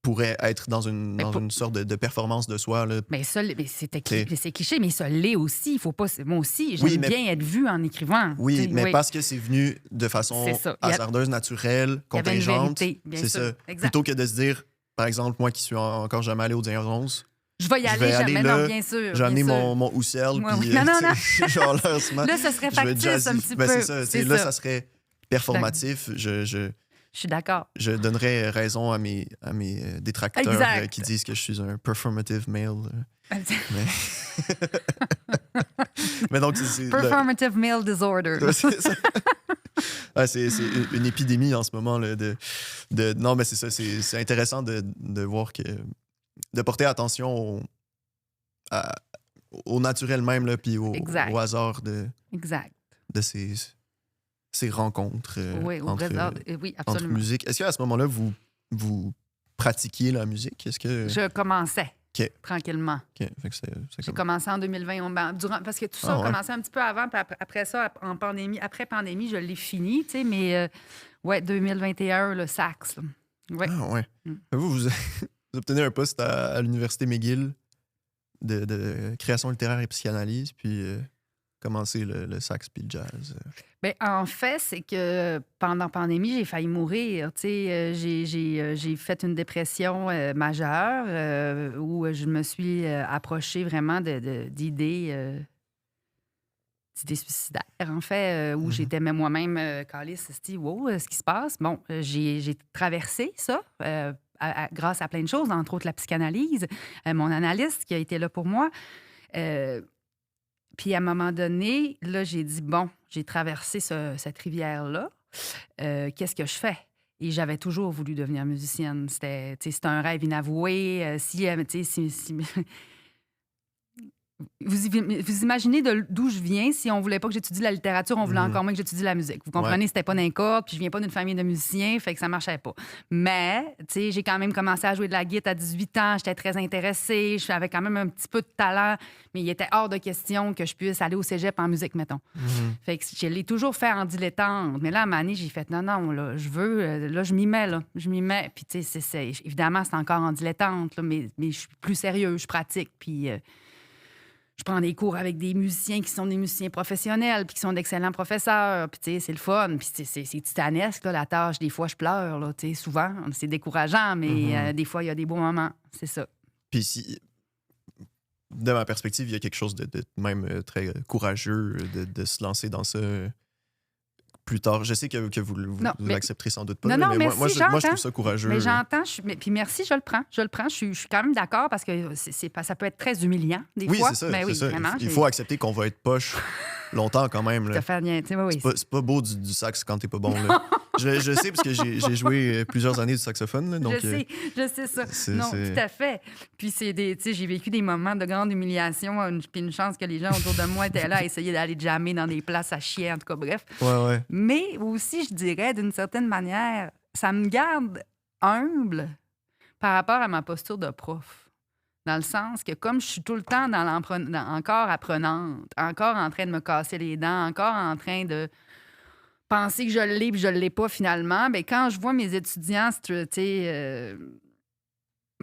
pourrait être dans une sorte de performance de soi. Là. Mais ça, c'est cliché, mais ça l'est aussi. Il faut pas. Moi aussi, j'aime bien être vu en écrivant. Oui, mais parce que c'est venu de façon hasardeuse, naturelle, contingente. C'est ça. Exact. Plutôt que de se dire, par exemple, moi qui suis encore jamais allé au Dièse 11, je vais y aller jamais, là, non, bien sûr. J'ai amené mon Houssel, puis non. genre là, ça serait factice un petit peu. C'est ça. Là, ça serait performatif. Je suis d'accord. Je donnerais raison à mes détracteurs qui disent que je suis un performative male. Mais donc, c'est performative male disorder. C'est une épidémie en ce moment. Là, non, mais c'est ça. C'est intéressant de voir que... de porter attention au naturel même, là, puis au hasard de ces rencontres entre musique. Est-ce qu'à ce moment-là, vous pratiquiez la musique? Je commençais tranquillement. J'ai commencé en 2020. Parce que tout ça a commencé un petit peu avant, puis après ça, après pandémie, je l'ai fini, tu sais, mais 2021, le sax. Ouais. Ah ouais. Vous obtenez un poste à l'Université McGill de création littéraire et psychanalyse, puis commencer le sax puis le jazz. Bien, en fait, c'est que pendant la pandémie, j'ai failli mourir. J'ai fait une dépression majeure où je me suis approchée vraiment d'idées suicidaires, en fait, où j'étais moi-même calisse, wow, ce qui se passe. Bon, j'ai traversé ça grâce à plein de choses, entre autres la psychanalyse, mon analyste qui a été là pour moi. Puis à un moment donné, là, j'ai dit, bon, j'ai traversé cette rivière-là. Qu'est-ce que je fais? Et j'avais toujours voulu devenir musicienne. C'était un rêve inavoué. Vous imaginez d'où je viens. Si on voulait pas que j'étudie la littérature, on voulait encore moins que j'étudie la musique. Vous comprenez? C'était pas d'un corde, puis je viens pas d'une famille de musiciens, fait que ça marchait pas. Mais, tu sais, j'ai quand même commencé à jouer de la guitare à 18 ans. J'étais très intéressée. J'avais quand même un petit peu de talent, mais il était hors de question que je puisse aller au cégep en musique, mettons. Fait que je l'ai toujours fait en dilettante. Mais là, à un moment donné, j'ai fait, non, là, je veux... Là, je m'y mets, là. Je m'y mets. Puis, tu sais, évidemment, c'est encore en dilettante, là, mais je suis plus sérieuse, je pratique, puis... je prends des cours avec des musiciens qui sont des musiciens professionnels puis qui sont d'excellents professeurs. Puis, tu sais, c'est le fun. Puis, c'est titanesque, là, la tâche. Des fois, je pleure, là, tu sais, souvent. C'est décourageant, mais des fois, il y a des beaux moments. C'est ça. Puis, de ma perspective, il y a quelque chose de même très courageux de se lancer dans ça plus tard. Je sais que vous l'accepterez sans doute pas. Non, mais moi, je trouve ça courageux. Mais j'entends. Puis merci, je le prends. Je suis quand même d'accord parce que ça peut être très humiliant des fois. Oui, c'est ça. Mais oui, ça. Vraiment, il faut accepter qu'on va être poche longtemps quand même. Là. C'est pas beau du sax quand t'es pas bon. Là. je sais parce que j'ai joué plusieurs années du saxophone. Là, donc, je sais ça. Tout à fait. Puis j'ai vécu des moments de grande humiliation, puis une chance que les gens autour de moi étaient là à essayer d'aller jammer dans des places à chier, en tout cas, bref. Ouais. Mais aussi, je dirais, d'une certaine manière, ça me garde humble par rapport à ma posture de prof. Dans le sens que comme je suis tout le temps encore apprenante, encore en train de me casser les dents, encore en train de penser que je l'ai puis je l'ai pas finalement, bien, quand je vois mes étudiants,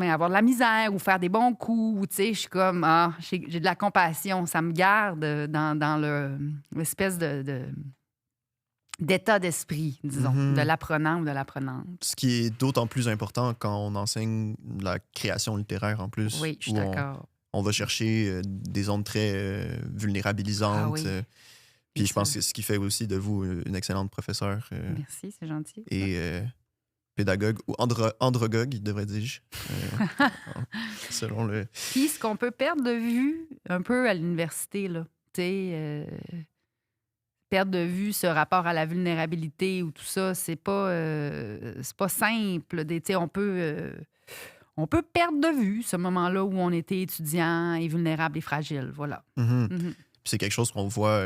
avoir de la misère ou faire des bons coups, je suis comme, j'ai de la compassion. Ça me garde dans l'espèce d'état d'esprit, disons, de l'apprenant ou de l'apprenante. Ce qui est d'autant plus important quand on enseigne la création littéraire en plus. Oui, je suis d'accord. On va chercher des ondes très vulnérabilisantes. Puis je pense que c'est ce qui fait aussi de vous une excellente professeure. Merci, c'est gentil. Et pédagogue, ou androgogue, il devrait dire, selon le... Puis ce qu'on peut perdre de vue un peu à l'université, là, tu sais, perdre de vue ce rapport à la vulnérabilité ou tout ça, c'est pas simple. Tu sais, on peut perdre de vue ce moment-là où on était étudiant et vulnérable et fragile, voilà. Mhm. Mhm. Puis c'est quelque chose qu'on voit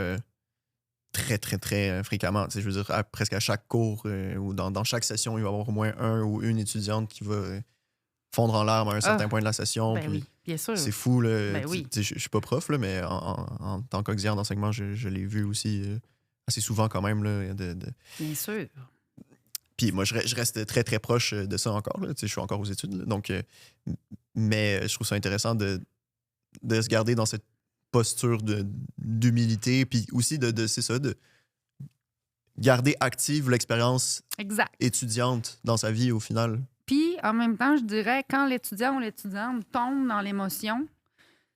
très, très, très fréquemment. Tu sais, je veux dire, presque à chaque cours ou dans chaque session, il va y avoir au moins un ou une étudiante qui va fondre en larmes à un certain point de la session. Ben puis oui, bien sûr. c'est fou. Là. Ben oui. Tu sais, je suis pas prof, là, mais en tant qu'auxiliaire d'enseignement, je l'ai vu aussi assez souvent quand même. Là, Bien sûr. Puis moi, je reste très, très proche de ça encore. Là. Tu sais, je suis encore aux études. Là, donc, mais je trouve ça intéressant de se garder dans cette posture d'humilité, puis aussi c'est ça, de garder active l'expérience Exact. étudiante dans sa vie au final. Puis, en même temps, je dirais, quand l'étudiant ou l'étudiante tombe dans l'émotion,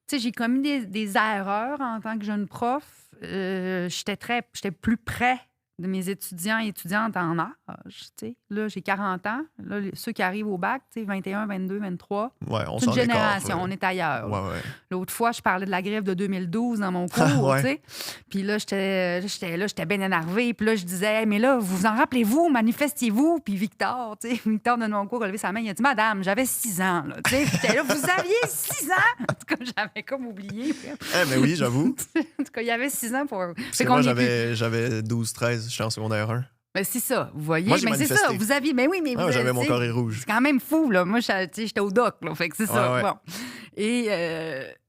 tu sais, j'ai commis des erreurs en tant que jeune prof. J'étais plus près de mes étudiants et étudiantes en âge, tu sais. Là, j'ai 40 ans. Là, ceux qui arrivent au bac, tu sais, 21, 22, 23. Ouais, on C'est une s'en écarte, génération, on est ailleurs. Ouais, ouais. L'autre fois, je parlais de la grève de 2012 dans mon cours, Ouais. tu sais. Puis là, j'étais bien énervée. Puis là, je disais, hey, mais là, vous en rappelez-vous, manifestiez-vous. Puis Victor, tu sais, Victor de mon cours a levé sa main, il a dit, madame, j'avais 6 ans, là. Tu sais, j'étais là, vous aviez 6 ans? En tout cas, j'avais comme oublié. Mais oui, j'avoue. En tout cas, il y avait 6 ans pour. Parce que moi, j'avais 12, 13, j'étais en secondaire 1. Ben, c'est ça, vous voyez. Moi, j'ai mais c'est ça, manifesté. vous aviez. Mais oui, mais vous J'avais mon tu sais, carré rouge. C'est quand même fou, là. Moi, j'étais au doc, là. Fait que c'est ça. Ouais. Bon. Et.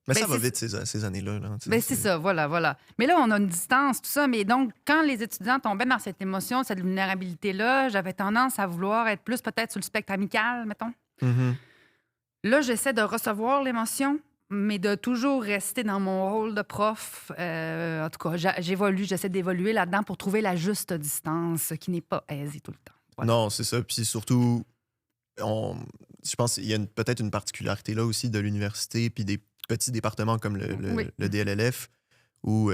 Mais ça va vite, ces années-là. Là, Ben c'est ça, voilà. Mais là, on a une distance, tout ça. Mais donc, quand les étudiants tombaient dans cette émotion, cette vulnérabilité-là, j'avais tendance à vouloir être plus peut-être sur le spectre amical, mettons. Mhm. Là, j'essaie de recevoir l'émotion, mais de toujours rester dans mon rôle de prof. En tout cas, j'essaie d'évoluer là-dedans pour trouver la juste distance, ce qui n'est pas aisé tout le temps. Voilà. Non, c'est ça. Puis surtout, je pense qu'il y a peut-être une particularité là aussi de l'université puis des petits départements comme le DLLF où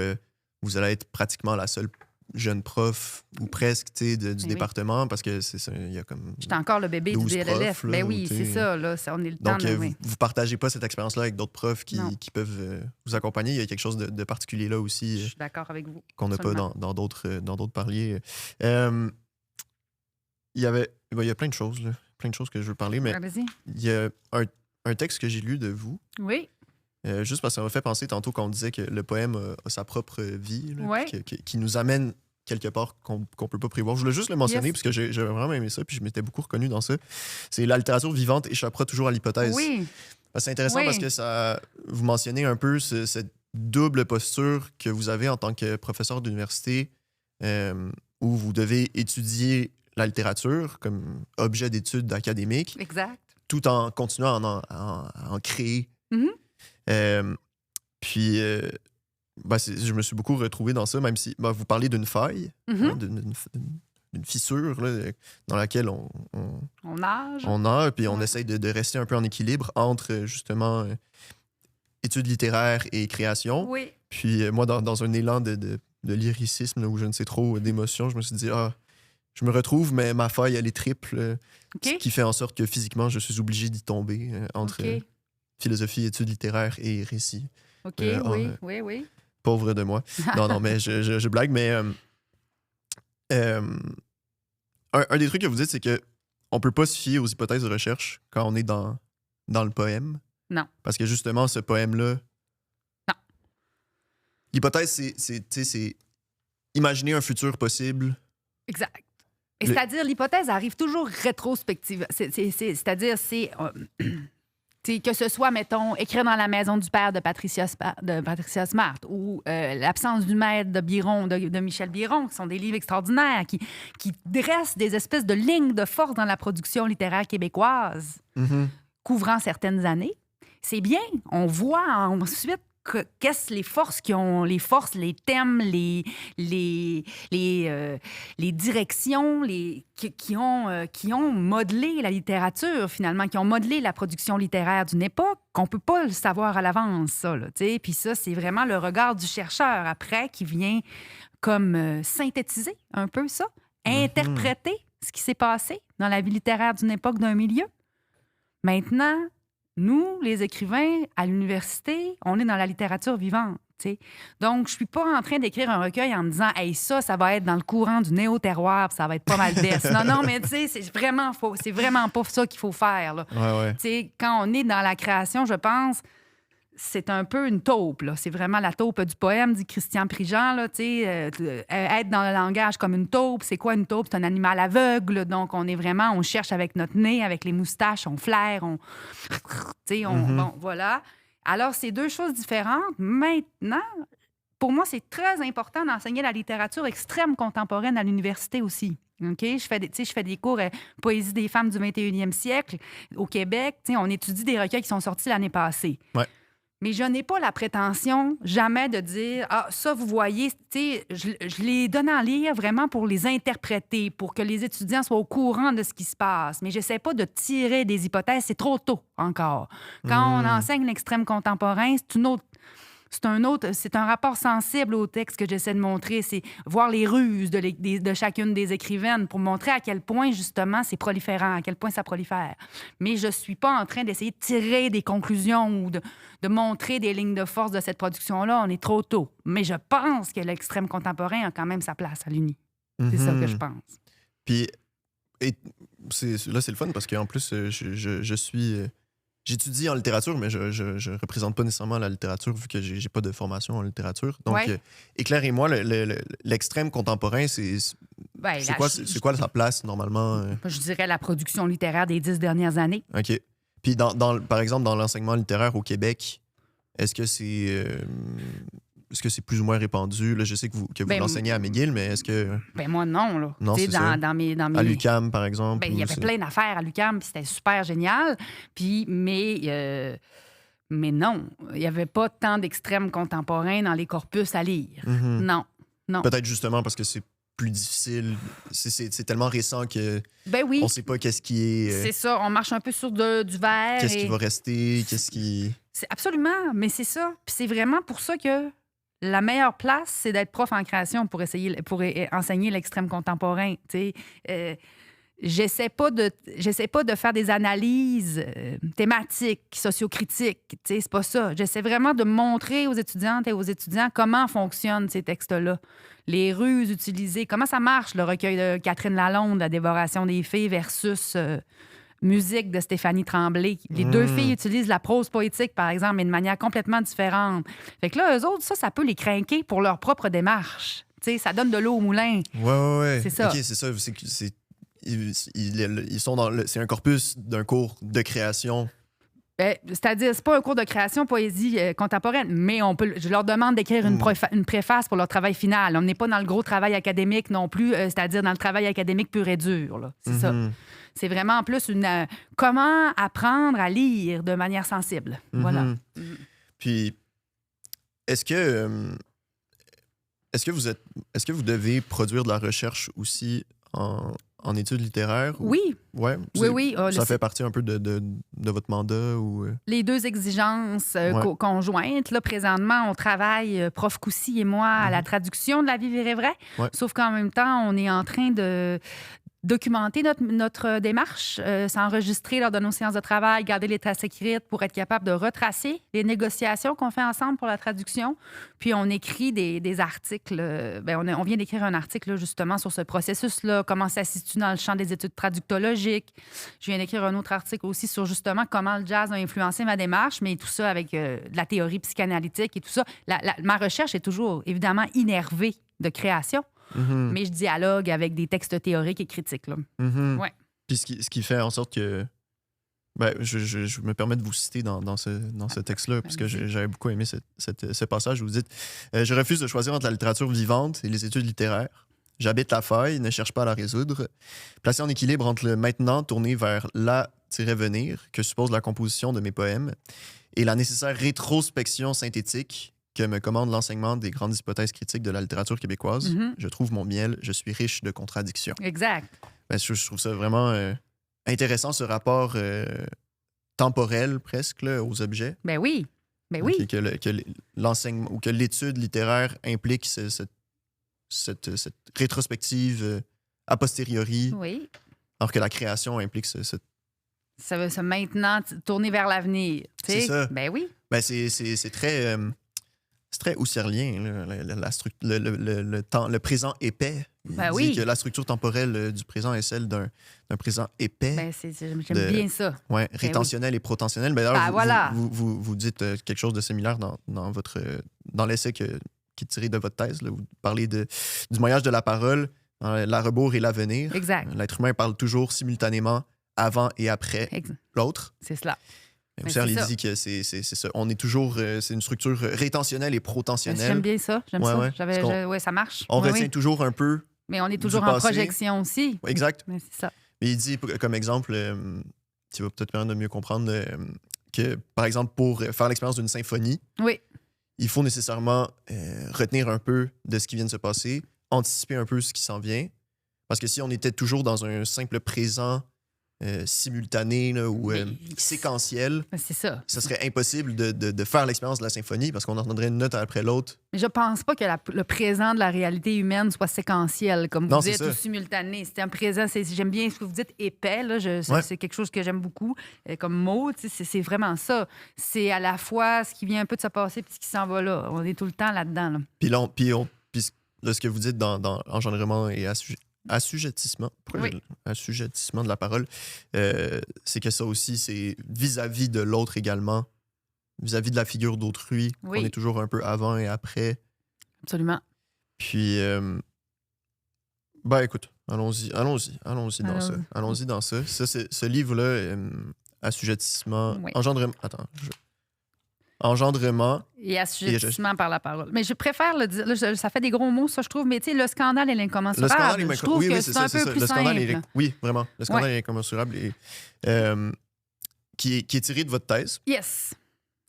vous allez être pratiquement la seule jeune prof ou presque du département parce que c'est ça, il y a comme J'étais encore le bébé du 12 DLLF. profs, là, Ben oui, c'est ça. Là, on est le temps donc de... vous partagez pas cette expérience-là avec d'autres profs qui Non. peuvent vous accompagner. Il y a quelque chose de particulier là aussi Je suis d'accord avec vous. qu'on n'a pas Absolument. dans d'autres paliers. Il y a plein de choses, là. Plein de choses que je veux parler, mais Allez-y. il y a un texte que j'ai lu de vous, Oui. juste parce que ça m'a fait penser tantôt qu'on disait que le poème a sa propre vie, là, Ouais. puis qui nous amène quelque part qu'on peut pas prévoir. Je voulais juste le mentionner Yes. parce que j'ai vraiment aimé ça, puis je m'étais beaucoup reconnu dans ça. C'est la littérature vivante échappera toujours à l'hypothèse. Oui. C'est intéressant Oui. parce que vous mentionnez un peu cette double posture que vous avez en tant que professeur d'université où vous devez étudier la littérature comme objet d'étude académique Exact. tout en continuant à en créer. Mhm. Puis, je me suis beaucoup retrouvé dans ça, même si vous parlez d'une faille, Mhm. hein, d'une fissure là, dans laquelle on On nage. a, puis on Ouais. essaye de rester un peu en équilibre entre, justement, études littéraires et création. Oui. Puis, moi, dans un élan de lyricisme là, ou je ne sais trop, d'émotion, je me suis dit, je me retrouve, mais ma faille, elle est triple, ce OK. qui fait en sorte que physiquement, je suis obligé d'y tomber entre OK. philosophie, études littéraires et récit. OK, oui. Pauvre de moi. Non, mais je blague, mais un des trucs que vous dites, c'est que on peut pas se fier aux hypothèses de recherche quand on est dans le poème. Non. Parce que justement, ce poème-là... Non. L'hypothèse, c'est imaginer un futur possible. Exact. Et c'est-à-dire, l'hypothèse arrive toujours rétrospective. C'est-à-dire, que ce soit, mettons, Écrire dans la maison du père de Patricia Smart ou L'absence du maître de Michel Biron, qui sont des livres extraordinaires, qui dressent des espèces de lignes de force dans la production littéraire québécoise, couvrant certaines années. C'est bien. On voit ensuite qu'est-ce les forces les thèmes, les directions qui ont modelé la littérature, finalement, qui ont modelé la production littéraire d'une époque, qu'on ne peut pas le savoir à l'avance, ça. Là, puis ça, c'est vraiment le regard du chercheur après qui vient comme synthétiser un peu ça, interpréter ce qui s'est passé dans la vie littéraire d'une époque, d'un milieu. Maintenant, nous, les écrivains, à l'université, on est dans la littérature vivante. T'sais. Donc, je suis pas en train d'écrire un recueil en me disant « Hey, ça va être dans le courant du néo-terroir, puis ça va être pas mal d'est. » Non, mais tu sais, c'est vraiment pas ça qu'il faut faire. Là. Ouais. Quand on est dans la création, je pense, c'est un peu une taupe. Là. C'est vraiment la taupe du poème, dit Christian Prigent. Là, être dans le langage comme une taupe. C'est quoi une taupe? C'est un animal aveugle. Donc, on cherche avec notre nez, avec les moustaches, on flaire, bon, voilà. Alors, c'est deux choses différentes. Maintenant, pour moi, c'est très important d'enseigner la littérature extrême contemporaine à l'université aussi. OK? Je fais des cours poésie des femmes du 21e siècle au Québec. On étudie des recueils qui sont sortis l'année passée. Ouais. Mais je n'ai pas la prétention jamais de dire « Ah, ça, vous voyez, je les donne à lire vraiment pour les interpréter, pour que les étudiants soient au courant de ce qui se passe. Mais je n'essaie pas de tirer des hypothèses, c'est trop tôt encore. Quand on enseigne l'extrême contemporain, c'est un rapport sensible au texte que j'essaie de montrer. C'est voir les ruses de chacune des écrivaines pour montrer à quel point, justement, c'est proliférant, à quel point ça prolifère. Mais je ne suis pas en train d'essayer de tirer des conclusions ou de montrer des lignes de force de cette production-là. On est trop tôt. Mais je pense que l'extrême contemporain a quand même sa place à l'Uni. C'est ça que je pense. Puis, c'est le fun parce qu'en plus, je suis... J'étudie en littérature, mais je représente pas nécessairement la littérature vu que j'ai pas de formation en littérature. Donc, éclairez-moi, l'extrême contemporain, c'est quoi sa place, normalement? Je dirais la production littéraire des 10 dernières années. OK. Puis, par exemple, dans l'enseignement littéraire au Québec, est-ce que c'est plus ou moins répandu? Là, je sais que vous l'enseignez à McGill, mais est-ce que... Moi, non. Là. Non, c'est ça. Dans mes... À l'UQAM, par exemple? Il y avait plein d'affaires à l'UQAM, puis c'était super génial. Mais non, il n'y avait pas tant d'extrêmes contemporains dans les corpus à lire. Non. Peut-être justement parce que c'est plus difficile. C'est tellement récent que on ne sait pas qu'est-ce qui est... C'est ça, on marche un peu sur du verre. Qu'est-ce qui va rester, qu'est-ce qui... C'est absolument, mais c'est ça. Puis c'est vraiment pour ça que la meilleure place, c'est d'être prof en création pour enseigner l'extrême contemporain. J'essaie pas de faire des analyses thématiques, sociocritiques. C'est pas ça. J'essaie vraiment de montrer aux étudiantes et aux étudiants comment fonctionnent ces textes-là. Les ruses utilisées, comment ça marche, le recueil de Catherine Lalonde, La dévoration des fées versus Musique de Stéphanie Tremblay. Les deux filles utilisent la prose poétique, par exemple, mais de manière complètement différente. Fait que là, eux autres, ça peut les craquer pour leur propre démarche. Ça donne de l'eau au moulin. Ouais. C'est ça. OK, c'est ça. Ils sont c'est un corpus d'un cours de création. C'est-à-dire, c'est pas un cours de création poésie contemporaine, mais je leur demande d'écrire une préface pour leur travail final. On n'est pas dans le gros travail académique non plus, c'est-à-dire dans le travail académique pur et dur. Là. C'est ça. C'est vraiment en plus comment apprendre à lire de manière sensible. Voilà. Puis, est-ce que vous devez produire de la recherche aussi en études littéraires? Oui. Ouais, oui. Ça fait partie un peu de votre mandat? Ou... Les deux exigences conjointes. Là, présentement, on travaille, Prof. Coucy et moi, à la traduction de La vie vraie vraie. Ouais. Sauf qu'en même temps, on est en train de documenter notre démarche, s'enregistrer lors de nos séances de travail, garder les traces écrites pour être capable de retracer les négociations qu'on fait ensemble pour la traduction. Puis on écrit des articles. On vient d'écrire un article là, justement sur ce processus-là, comment ça se situe dans le champ des études traductologiques. Je viens d'écrire un autre article aussi sur justement comment le jazz a influencé ma démarche, mais tout ça avec de la théorie psychanalytique et tout ça. Ma recherche est toujours évidemment innervée de création. Mais je dialogue avec des textes théoriques et critiques. Là. Ouais. Puis ce qui fait en sorte que... je me permets de vous citer dans ce texte-là, parce que j'avais beaucoup aimé ce passage où vous dites « Je refuse de choisir entre la littérature vivante et les études littéraires. J'habite la faille, ne cherche pas à la résoudre. Placé en équilibre entre le maintenant tourné vers la-venir que suppose la composition de mes poèmes et la nécessaire rétrospection synthétique que me commande l'enseignement des grandes hypothèses critiques de la littérature québécoise. Je trouve mon miel, je suis riche de contradictions. » Exact. Je trouve ça vraiment intéressant, ce rapport temporel presque là, aux objets. Ben oui. Que l'enseignement ou que l'étude littéraire implique cette rétrospective a posteriori, Oui. alors que la création implique Ça veut se maintenant tourner vers l'avenir. C'est ça. Ben oui. Ben c'est très... c'est très husserlien, là, le présent épais. Il Ben dit oui. que la structure temporelle du présent est celle d'un présent épais. Ben j'aime bien ça. Ouais, rétentionnel et protentionnel. Ben, d'ailleurs, voilà. vous dites quelque chose de similaire dans l'essai qui est tiré de votre thèse. Là. Vous parlez du moyen de la parole, la rebours et l'avenir. Exact. L'être humain parle toujours simultanément avant et après l'autre. C'est cela. Husserl dit que c'est ça. On est toujours... c'est une structure rétentionnelle et protentionnelle. J'aime bien ça. J'aime ça. Ouais, ça marche. On retient toujours un peu. Mais on est toujours en projection aussi. Exact. Mais c'est ça. Mais il dit, comme exemple, qui va peut-être permettre de mieux comprendre, que, par exemple, pour faire l'expérience d'une symphonie, oui. il faut nécessairement retenir un peu de ce qui vient de se passer, anticiper un peu ce qui s'en vient. Parce que si on était toujours dans un simple présent simultané là, ou séquentiel, c'est ça. Ça serait impossible de faire l'expérience de la symphonie parce qu'on en donnerait une note après l'autre. Mais je pense pas que le présent de la réalité humaine soit séquentiel, comme vous dites, ou simultané. C'est un présent, j'aime bien ce que vous dites, épais. Là, c'est quelque chose que j'aime beaucoup comme mot. C'est vraiment ça. C'est à la fois ce qui vient un peu de se passer et ce qui s'en va là. On est tout le temps là-dedans. Là. Puis là, ce que vous dites dans engendrement et assujettissement de la parole, c'est que ça aussi, c'est vis-à-vis de l'autre également, vis-à-vis de la figure d'autrui, on est toujours un peu avant et après. Absolument. Puis, ben écoute, allons-y dans ça. Allons-y dans ça. Ce livre-là, assujettissement, engendrement et assujettissement par la parole. Mais je préfère le dire, là, ça fait des gros mots, ça, je trouve, mais tu sais, le scandale et l'incommensurable, je trouve que c'est un peu plus simple. Oui, vraiment. Le scandale et l'incommensurable qui est tiré de votre thèse. Yes.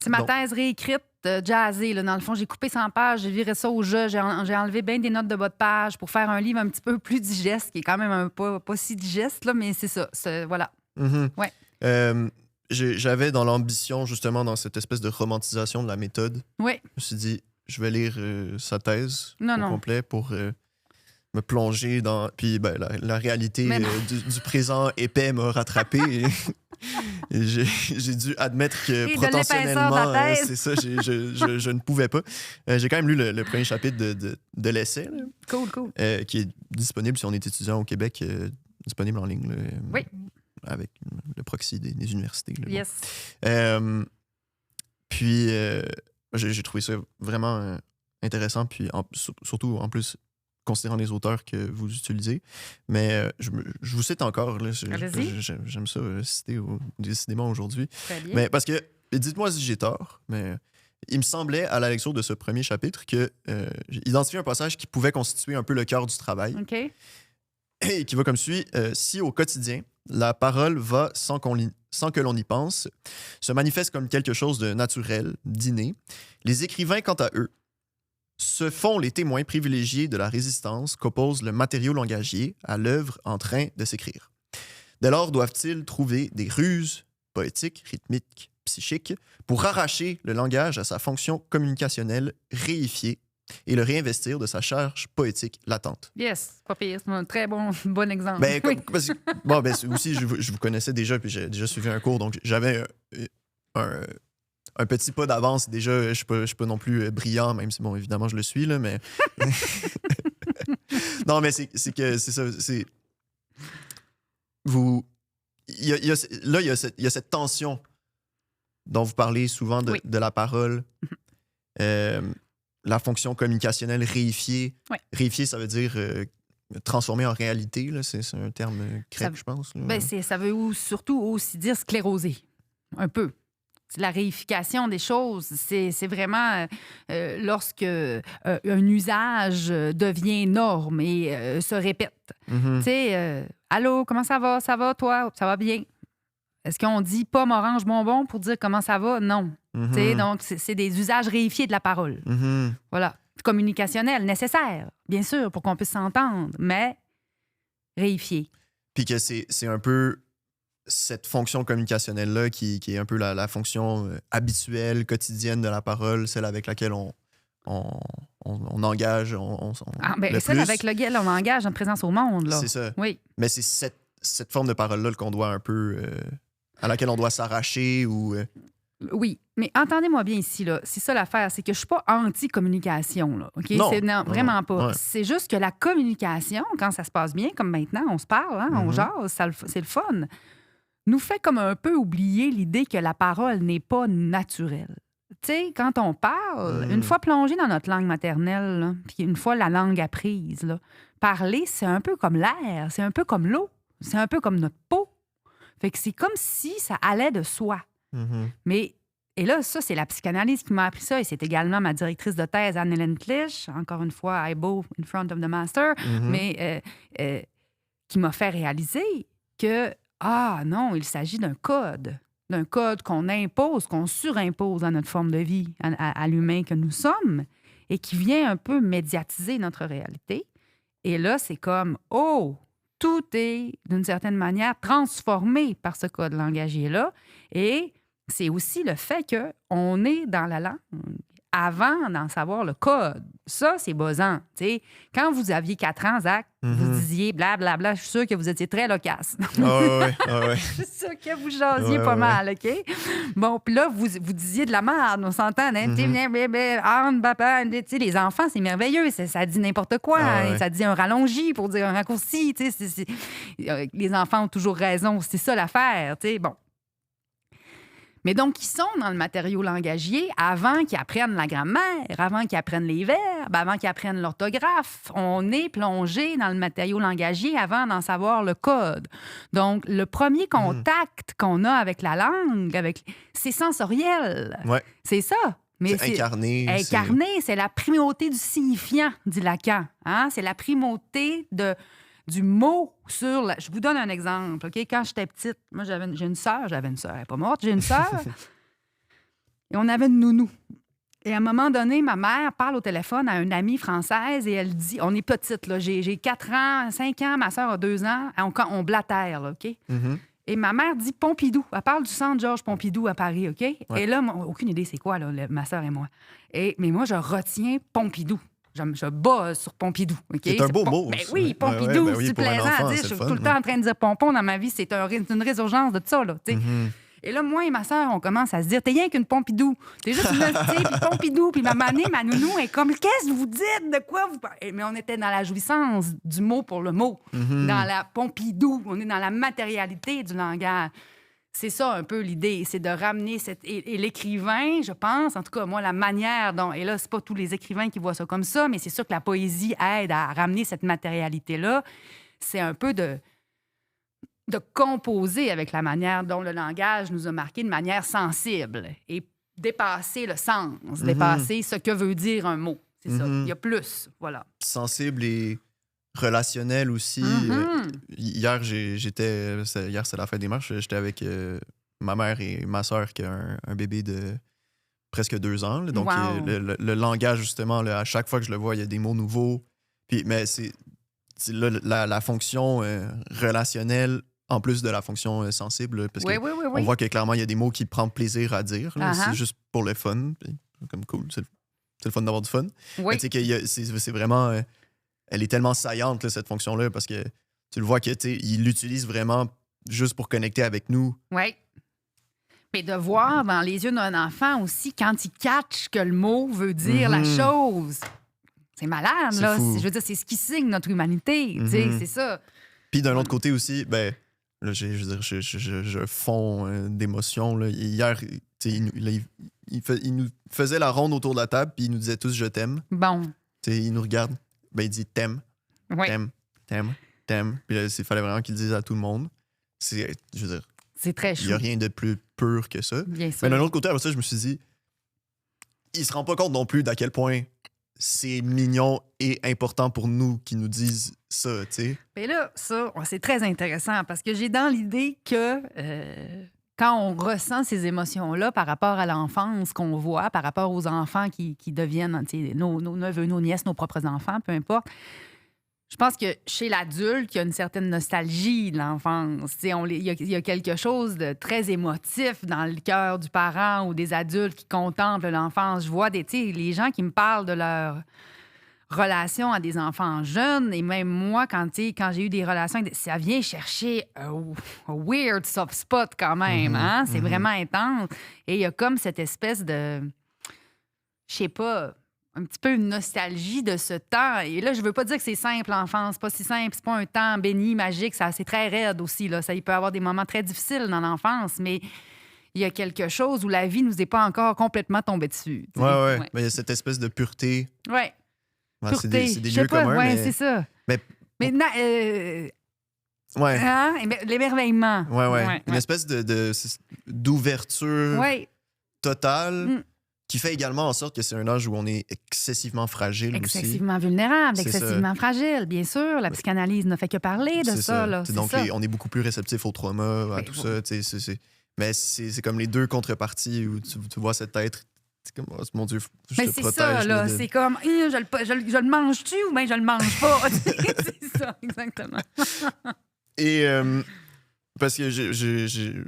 C'est ma thèse réécrite, jazzée. Là. Dans le fond, j'ai coupé 100 pages, j'ai viré ça au jeu, j'ai enlevé bien des notes de bas de page pour faire un livre un petit peu plus digeste, qui est quand même pas si digeste, là, mais c'est ça. Voilà. Mm-hmm. Ouais. J'avais dans l'ambition, justement, dans cette espèce de romantisation de la méthode. Oui. Je me suis dit, je vais lire sa thèse au complet pour me plonger dans... Puis la réalité du présent épais m'a rattrapé. Et j'ai dû admettre que potentiellement, c'est ça, je ne pouvais pas. J'ai quand même lu le premier chapitre de l'essai. Là, cool. Qui est disponible si on est étudiant au Québec, disponible en ligne. Là, oui. Avec le proxy des universités. Là, yes. Puis, j'ai trouvé ça vraiment intéressant, puis surtout, en plus, considérant les auteurs que vous utilisez. Mais je vous cite encore. Là, j'aime ça citer décidément aujourd'hui. Très bien. Mais parce que, dites-moi si j'ai tort, mais il me semblait, à la lecture de ce premier chapitre, que j'ai identifié un passage qui pouvait constituer un peu le cœur du travail. OK. Et qui va comme suit. Si au quotidien, la parole va, sans que l'on y pense, se manifeste comme quelque chose de naturel, d'inné, les écrivains, quant à eux, se font les témoins privilégiés de la résistance qu'oppose le matériau langagier à l'œuvre en train de s'écrire. Dès lors, doivent-ils trouver des ruses poétiques, rythmiques, psychiques, pour arracher le langage à sa fonction communicationnelle réifiée et le réinvestir de sa charge poétique latente. Yes, pas pire. C'est un très bon exemple. Aussi, je vous connaissais déjà, puis j'ai déjà suivi un cours, donc j'avais un petit pas d'avance. Déjà, je suis pas non plus brillant, même si, bon, évidemment, je le suis, là, mais... Non, mais c'est que c'est ça, c'est... Il y a cette tension dont vous parlez souvent de la parole. La fonction communicationnelle réifiée. Oui. Réifiée, ça veut dire transformer en réalité. Là. C'est un terme grec, je pense. Là. Ça veut surtout aussi dire scléroser, un peu. C'est la réification des choses. C'est vraiment lorsque un usage devient norme et se répète. Mm-hmm. Tu sais, allô, comment ça va? Ça va, toi? Ça va bien? Est-ce qu'on dit pomme, orange, bonbon pour dire comment ça va? Non. Mm-hmm. Donc, c'est des usages réifiés de la parole. Mm-hmm. Voilà. Communicationnel, nécessaire, bien sûr, pour qu'on puisse s'entendre, mais réifié. Puis que c'est un peu cette fonction communicationnelle-là qui est un peu la fonction habituelle, quotidienne de la parole, celle avec laquelle on on engage, le celle plus. avec lequel on engage notre présence au monde. Là. C'est ça. Oui. Mais c'est cette forme de parole-là qu'on doit un peu... à laquelle on doit s'arracher ou... Oui, mais entendez-moi bien ici, là. C'est ça l'affaire, c'est que je suis pas anti-communication, là. OK? Non. Vraiment pas. Ouais. C'est juste que la communication, quand ça se passe bien, comme maintenant, on se parle, hein, on jase, c'est le fun, nous fait comme un peu oublier l'idée que la parole n'est pas naturelle. Tu sais, quand on parle, une fois plongé dans notre langue maternelle, là, puis une fois la langue apprise, là, parler, c'est un peu comme l'air, c'est un peu comme l'eau, c'est un peu comme notre peau. Fait que c'est comme si ça allait de soi. Mais, et là, ça, c'est la psychanalyse qui m'a appris ça, et c'est également ma directrice de thèse, Anne-Hélène Clich, encore une fois, I bow in front of the master, mais qui m'a fait réaliser que, non, il s'agit d'un code qu'on impose, qu'on surimpose à notre forme de vie, à l'humain que nous sommes, et qui vient un peu médiatiser notre réalité. Et là, c'est comme, tout est, d'une certaine manière, transformé par ce code langagier-là. Et c'est aussi le fait qu'on est dans la langue avant d'en savoir le code. Ça, c'est buzzant. T'sais. Quand vous aviez 4 ans, Zach, vous disiez blablabla, je suis sûre que vous étiez très loquace. Ouais. Je suis sûre que vous jasiez pas mal, OK? Bon, puis là, vous disiez de la merde, on s'entend. Hein? Les enfants, c'est merveilleux. Ça dit n'importe quoi. Ça dit un rallongi pour dire un raccourci. Les enfants ont toujours raison. C'est ça l'affaire. Bon. Mais donc, ils sont dans le matériau langagier avant qu'ils apprennent la grammaire, avant qu'ils apprennent les verbes, avant qu'ils apprennent l'orthographe. On est plongé dans le matériau langagier avant d'en savoir le code. Donc, le premier contact qu'on a avec la langue, c'est sensoriel. Ouais. C'est ça. Mais c'est incarné. Incarné, c'est la primauté du signifiant, dit Lacan. Hein? C'est la primauté du mot sur... Je vous donne un exemple. OK? Quand j'étais petite, moi, j'ai une sœur. Elle n'est pas morte. J'ai une sœur. Et on avait une nounou. Et à un moment donné, ma mère parle au téléphone à une amie française et elle dit... On est petite, là. J'ai 4 ans, 5 ans. Ma sœur a 2 ans. On blatère, là, OK? Et ma mère dit Pompidou. Elle parle du centre Georges Pompidou à Paris, OK? Ouais. Et là, aucune idée c'est quoi, là, ma sœur et moi. Mais moi, je retiens Pompidou. Je bats sur Pompidou. Okay? C'est un beau mot. Ben oui, Pompidou, c'est plaisant à dire. Je suis tout le temps en train de dire pompon dans ma vie. C'est une résurgence de ça, là. Et là, moi et ma sœur, on commence à se dire, t'es rien qu'une Pompidou. T'es juste une hostie, puis Pompidou. Puis ma nounou est comme, qu'est-ce que vous dites? De quoi vous parlez? Mais on était dans la jouissance du mot pour le mot. Dans la Pompidou. On est dans la matérialité du langage. C'est ça un peu l'idée, c'est de ramener et l'écrivain, je pense, en tout cas, moi, la manière dont... Et là, c'est pas tous les écrivains qui voient ça comme ça, mais c'est sûr que la poésie aide à ramener cette matérialité-là. C'est un peu de composer avec la manière dont le langage nous a marqué de manière sensible et dépasser le sens, dépasser ce que veut dire un mot. C'est ça. Il y a plus, voilà. Sensible et relationnel aussi. Hier, hier, c'est la fête des mères. J'étais avec ma mère et ma soeur qui a un bébé de presque 2 ans. Là. Donc, le langage, justement, là, à chaque fois que je le vois, il y a des mots nouveaux. Mais c'est là, la fonction relationnelle en plus de la fonction sensible. Parce on voit que clairement, il y a des mots qu'il prend plaisir à dire. C'est juste pour le fun. Comme cool, c'est le fun d'avoir du fun. Mais c'est vraiment... elle est tellement saillante, là, cette fonction-là, parce que tu le vois qu'il l'utilise vraiment juste pour connecter avec nous. Oui. Mais de voir dans les yeux d'un enfant aussi, quand il catch que le mot veut dire la chose, c'est malade, c'est là. Fou. Je veux dire, c'est ce qui signe notre humanité, c'est ça. Puis d'un autre côté aussi, ben, là, je fonds d'émotions. Là. Hier, il nous faisait la ronde autour de la table, puis il nous disait tous « je t'aime ». Bon. Il nous regarde. Ben, il dit t'aimes, t'aimes. Puis là, il fallait vraiment qu'il le dise à tout le monde. Je veux dire, c'est très chou. Il n'y a rien de plus pur que ça. Bien sûr. Mais d'un autre côté, après ça, je me suis dit, il se rend pas compte non plus d'à quel point c'est mignon et important pour nous qui nous disent ça, tu sais. Mais là, ça, c'est très intéressant parce que j'ai dans l'idée que quand on ressent ces émotions-là par rapport à l'enfance qu'on voit, par rapport aux enfants qui deviennent nos neveux, nos nièces, nos propres enfants, peu importe, je pense que chez l'adulte, il y a une certaine nostalgie de l'enfance. Il y a quelque chose de très émotif dans le cœur du parent ou des adultes qui contemplent l'enfance. Je vois les gens qui me parlent de relation à des enfants jeunes. Et même moi, quand j'ai eu des relations, ça vient chercher un weird soft spot quand même. Hein? C'est vraiment intense. Et il y a comme cette espèce de... Je sais pas... un petit peu une nostalgie de ce temps. Et là, je veux pas dire que c'est simple, l'enfance. C'est pas si simple. C'est pas un temps béni, magique. C'est très raide aussi. Là. Il peut y avoir des moments très difficiles dans l'enfance, mais il y a quelque chose où la vie nous est pas encore complètement tombée dessus. Ouais. Mais il y a cette espèce de pureté. Ouais. Pureté. C'est des lieux communs. Ouais, c'est ça. Mais ouais. Hein? L'émerveillement. Ouais. Une espèce d'ouverture totale. Qui fait également en sorte que c'est un âge où on est excessivement fragile excessivement vulnérable, excessivement fragile, bien sûr. La psychanalyse ne fait que parler de ça. Là. Donc, on est beaucoup plus réceptif au trauma, à tout ça. Mais c'est comme les deux contreparties où tu vois cet être. C'est comme, oh, mon Dieu, je te protège. Mais c'est ça, là. C'est comme, je le mange-tu ou bien je le mange pas? C'est ça, exactement. Et parce que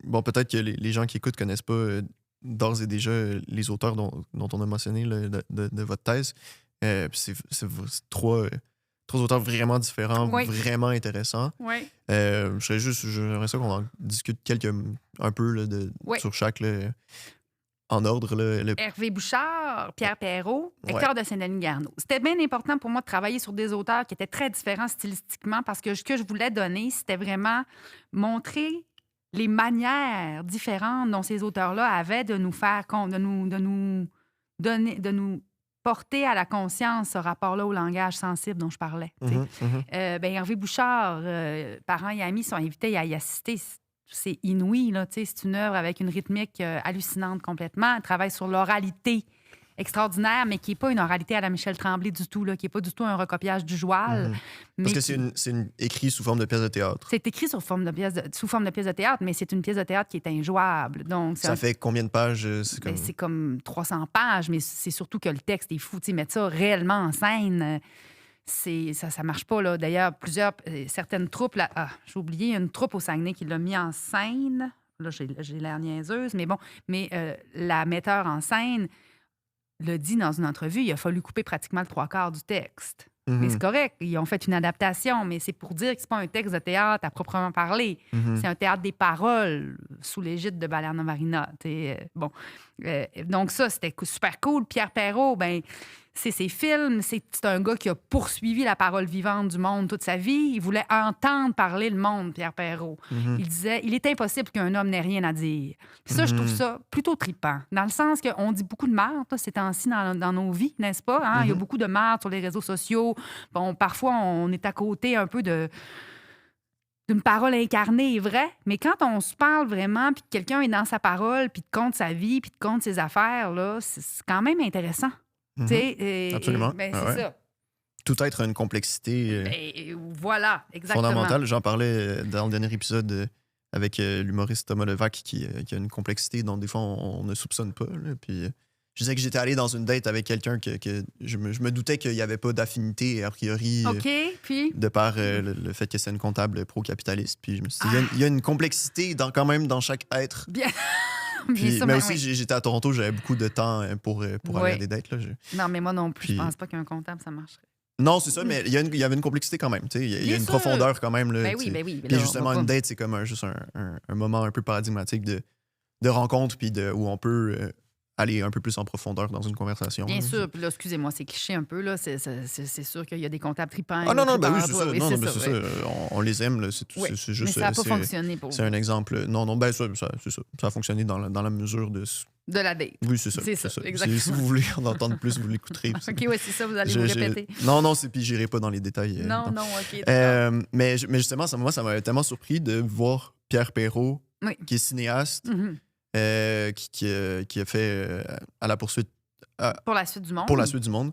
bon, peut-être que les gens qui écoutent connaissent pas... d'ores et déjà les auteurs dont on a mentionné là, de votre thèse. C'est trois auteurs vraiment différents, vraiment intéressants. Oui. J'aimerais ça qu'on en discute un peu là, sur chaque là, en ordre. Là, Hervé Bouchard, Pierre Perrault, Hector de Saint-Denis-Garneau. C'était bien important pour moi de travailler sur des auteurs qui étaient très différents stylistiquement parce que ce que je voulais donner, c'était vraiment montrer les manières différentes dont ces auteurs-là avaient de nous faire de nous donner, de nous porter à la conscience ce rapport-là au langage sensible dont je parlais. Hervé Bouchard, parents et amis sont invités à y assister. C'est inouï, là, c'est une œuvre avec une rythmique hallucinante complètement. Elle travaille sur l'oralité extraordinaire, mais qui n'est pas une oralité à la Michel Tremblay du tout, là, qui n'est pas du tout un recopiage du joual. Parce que c'est écrit sous forme de pièce de théâtre. C'est écrit sous forme de pièce de théâtre, mais c'est une pièce de théâtre qui est injouable. Donc, ça fait combien de pages? C'est comme 300 pages, mais c'est surtout que le texte est fou. Mettre ça réellement en scène, ça marche pas. Là. D'ailleurs, certaines troupes... j'ai oublié, une troupe au Saguenay qui l'a mis en scène. Là, j'ai l'air niaiseuse, mais bon. Mais la metteur en scène le dit dans une entrevue, il a fallu couper pratiquement le 3/4 du texte. Mais c'est correct, ils ont fait une adaptation, mais c'est pour dire que c'est pas un texte de théâtre à proprement parler. C'est un théâtre des paroles sous l'égide de Balerna Marina. Donc ça, c'était super cool. Pierre Perrault, c'est ses films. C'est un gars qui a poursuivi la parole vivante du monde toute sa vie. Il voulait entendre parler le monde, Pierre Perrault. Il disait, il est impossible qu'un homme n'ait rien à dire. Puis ça, je trouve ça plutôt trippant. Dans le sens qu'on dit beaucoup de merde ces temps-ci dans nos vies, n'est-ce pas? Hein? Il y a beaucoup de merde sur les réseaux sociaux. Bon, parfois, on est à côté un peu d'une parole incarnée et vraie, mais quand on se parle vraiment, puis que quelqu'un est dans sa parole, puis te compte sa vie, puis te compte ses affaires, là, c'est quand même intéressant. Absolument. C'est ça. Tout être a une complexité voilà, exactement. fondamentale. J'en parlais dans le dernier épisode avec l'humoriste Thomas Levac qui a une complexité dont des fois on ne soupçonne pas. Là, puis je disais que j'étais allé dans une date avec quelqu'un que je me doutais qu'il n'y avait pas d'affinité a priori puis? De par le fait que c'est une comptable pro-capitaliste. Puis je me suis dit, il y a une complexité quand même dans chaque être. Bien. Puis, mais aussi, j'étais à Toronto, j'avais beaucoup de temps pour aller à des dates. Là. Non, mais moi non plus, je pense pas qu'un comptable, ça marcherait. Non, c'est ça, mais il y avait une complexité quand même. Il y a une profondeur quand même. Là, oui. Puis justement, une date, c'est comme juste un moment un peu paradigmatique de rencontre, puis où on peut aller un peu plus en profondeur dans une conversation. Bien sûr, puis là, excusez-moi, c'est cliché un peu, là. C'est sûr qu'il y a des comptables tripants. Ah non, oui, c'est ça. C'est ça. On les aime, là. C'est juste... Mais ça n'a pas fonctionné pour vous. C'est un exemple. Non, c'est ça. Ça a fonctionné dans la mesure de la date. Oui, c'est ça. C'est ça, exactement. Si vous voulez en entendre plus, vous l'écouterez. OK, oui, c'est ça, vous allez vous répéter. Non, puis j'irai pas dans les détails. Non, OK. Mais justement, ça m'avait tellement surpris de voir Pierre Perrault, qui est cinéaste, qui a fait à la poursuite... pour la suite du monde. Pour la suite du monde.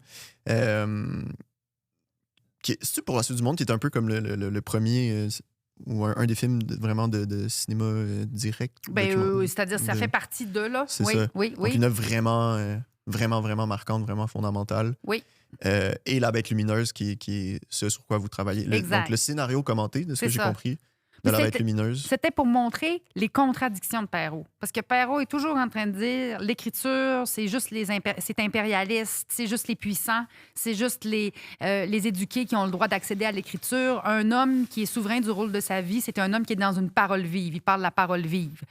C'est-tu pour la suite du monde qui est un peu comme le premier... ou un des films vraiment de cinéma direct. C'est-à-dire ça fait partie de là. C'est ça. Oui. Donc une œuvre vraiment marquante, vraiment fondamentale. Oui. Et La Bête lumineuse, qui est ce sur quoi vous travaillez. Donc le scénario commenté, de ce que j'ai compris. De la bête lumineuse. C'était pour montrer les contradictions de Perrault. Parce que Perrault est toujours en train de dire l'écriture, c'est juste c'est impérialiste, c'est juste les puissants, c'est juste les éduqués qui ont le droit d'accéder à l'écriture. Un homme qui est souverain du rôle de sa vie, c'est un homme qui est dans une parole vive. Il parle de la parole vive.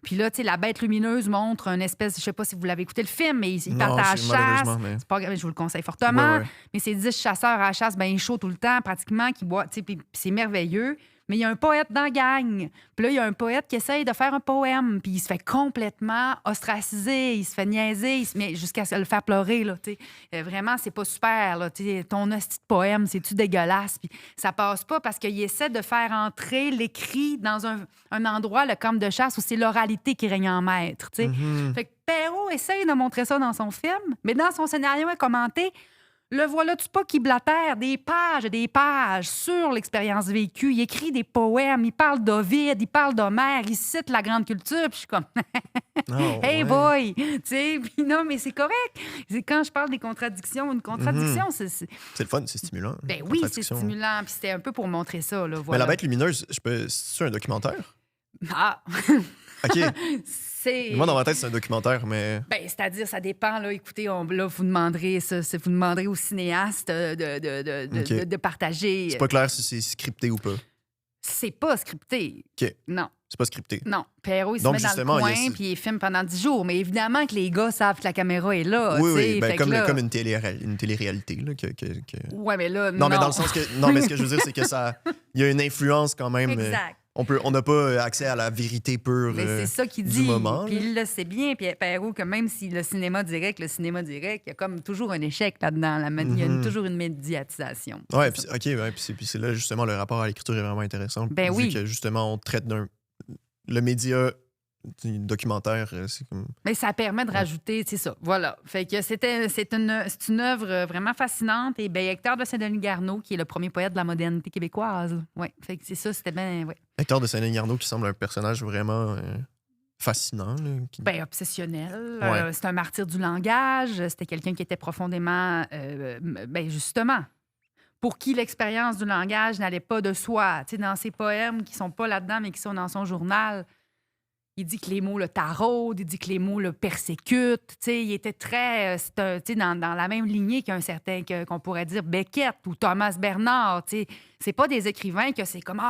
Puis là, tu sais, la bête lumineuse montre une espèce, je sais pas si vous l'avez écouté le film, mais il part à la chasse. Mais... C'est pas grave, je vous le conseille fortement. Ouais. Mais c'est 10 chasseurs à la chasse, bien chaud tout le temps, pratiquement, qui boivent, tu sais, puis c'est merveilleux. Mais il y a un poète dans la gang. Puis là, il y a un poète qui essaye de faire un poème. Puis il se fait complètement ostraciser, il se fait niaiser, il se met jusqu'à le faire pleurer. Là, vraiment, c'est pas super. Là, ton hostie de poème, c'est-tu dégueulasse? Puis ça passe pas parce qu'il essaie de faire entrer l'écrit dans un endroit, le camp de chasse, où c'est l'oralité qui règne en maître. Mm-hmm. Fait que Perrault essaye de montrer ça dans son film, mais dans son scénario est commenté. Le voilà-tu pas qui blatère des pages et des pages sur l'expérience vécue. Il écrit des poèmes, il parle d'Ovide, il parle d'Homère, il cite la grande culture. Puis je suis comme, hey boy! Tu sais, puis non, mais c'est correct. C'est quand je parle des contradictions, une contradiction, c'est le fun, c'est stimulant. Ben oui, c'est stimulant. Puis c'était un peu pour montrer ça. Là, voilà. Mais la bête lumineuse, c'est un documentaire? Ah! OK. Moi, dans ma tête, c'est un documentaire, mais... Ben, c'est-à-dire, ça dépend. Là. Écoutez, là, vous demanderez au cinéaste de partager. C'est pas clair si c'est scripté ou pas. C'est pas scripté. OK. Non. C'est pas scripté. Non. Perrault, il se met dans le coin puis il filme pendant 10 jours. Mais évidemment que les gars savent que la caméra est là. Oui. Ben, comme une télé-réalité. Là, Oui, mais là, non. Mais dans le sens que... Non, mais ce que je veux dire, c'est que ça... Il y a une influence quand même... Exact. On n'a pas accès à la vérité pure c'est ça qu'il du dit. moment. Puis il le sait bien, puis Perrault, que même si le cinéma direct, il y a comme toujours un échec là-dedans. Il y a toujours une médiatisation. Oui, puis c'est là, justement, le rapport à l'écriture est vraiment intéressant. Ben vu oui. que, justement, on traite le média documentaire, c'est comme... Mais ça permet de rajouter, c'est ça, voilà. Fait que c'est une œuvre vraiment fascinante. Et bien, Hector de Saint-Denis-Garneau, qui est le premier poète de la modernité québécoise. Oui, fait que c'est ça, c'était bien... Ouais. Hector de Saint-Denis-Garneau qui semble un personnage vraiment fascinant. Là, Bien, obsessionnel. Ouais. C'est un martyr du langage. C'était quelqu'un qui était profondément... justement... pour qui l'expérience du langage n'allait pas de soi. Tu sais, dans ses poèmes qui sont pas là-dedans, mais qui sont dans son journal, il dit que les mots le taraudent, il dit que les mots le persécutent. Tu sais, il était très... dans la même lignée qu'un certain... qu'on pourrait dire Beckett ou Thomas Bernard. Tu sais, c'est pas des écrivains que c'est comme...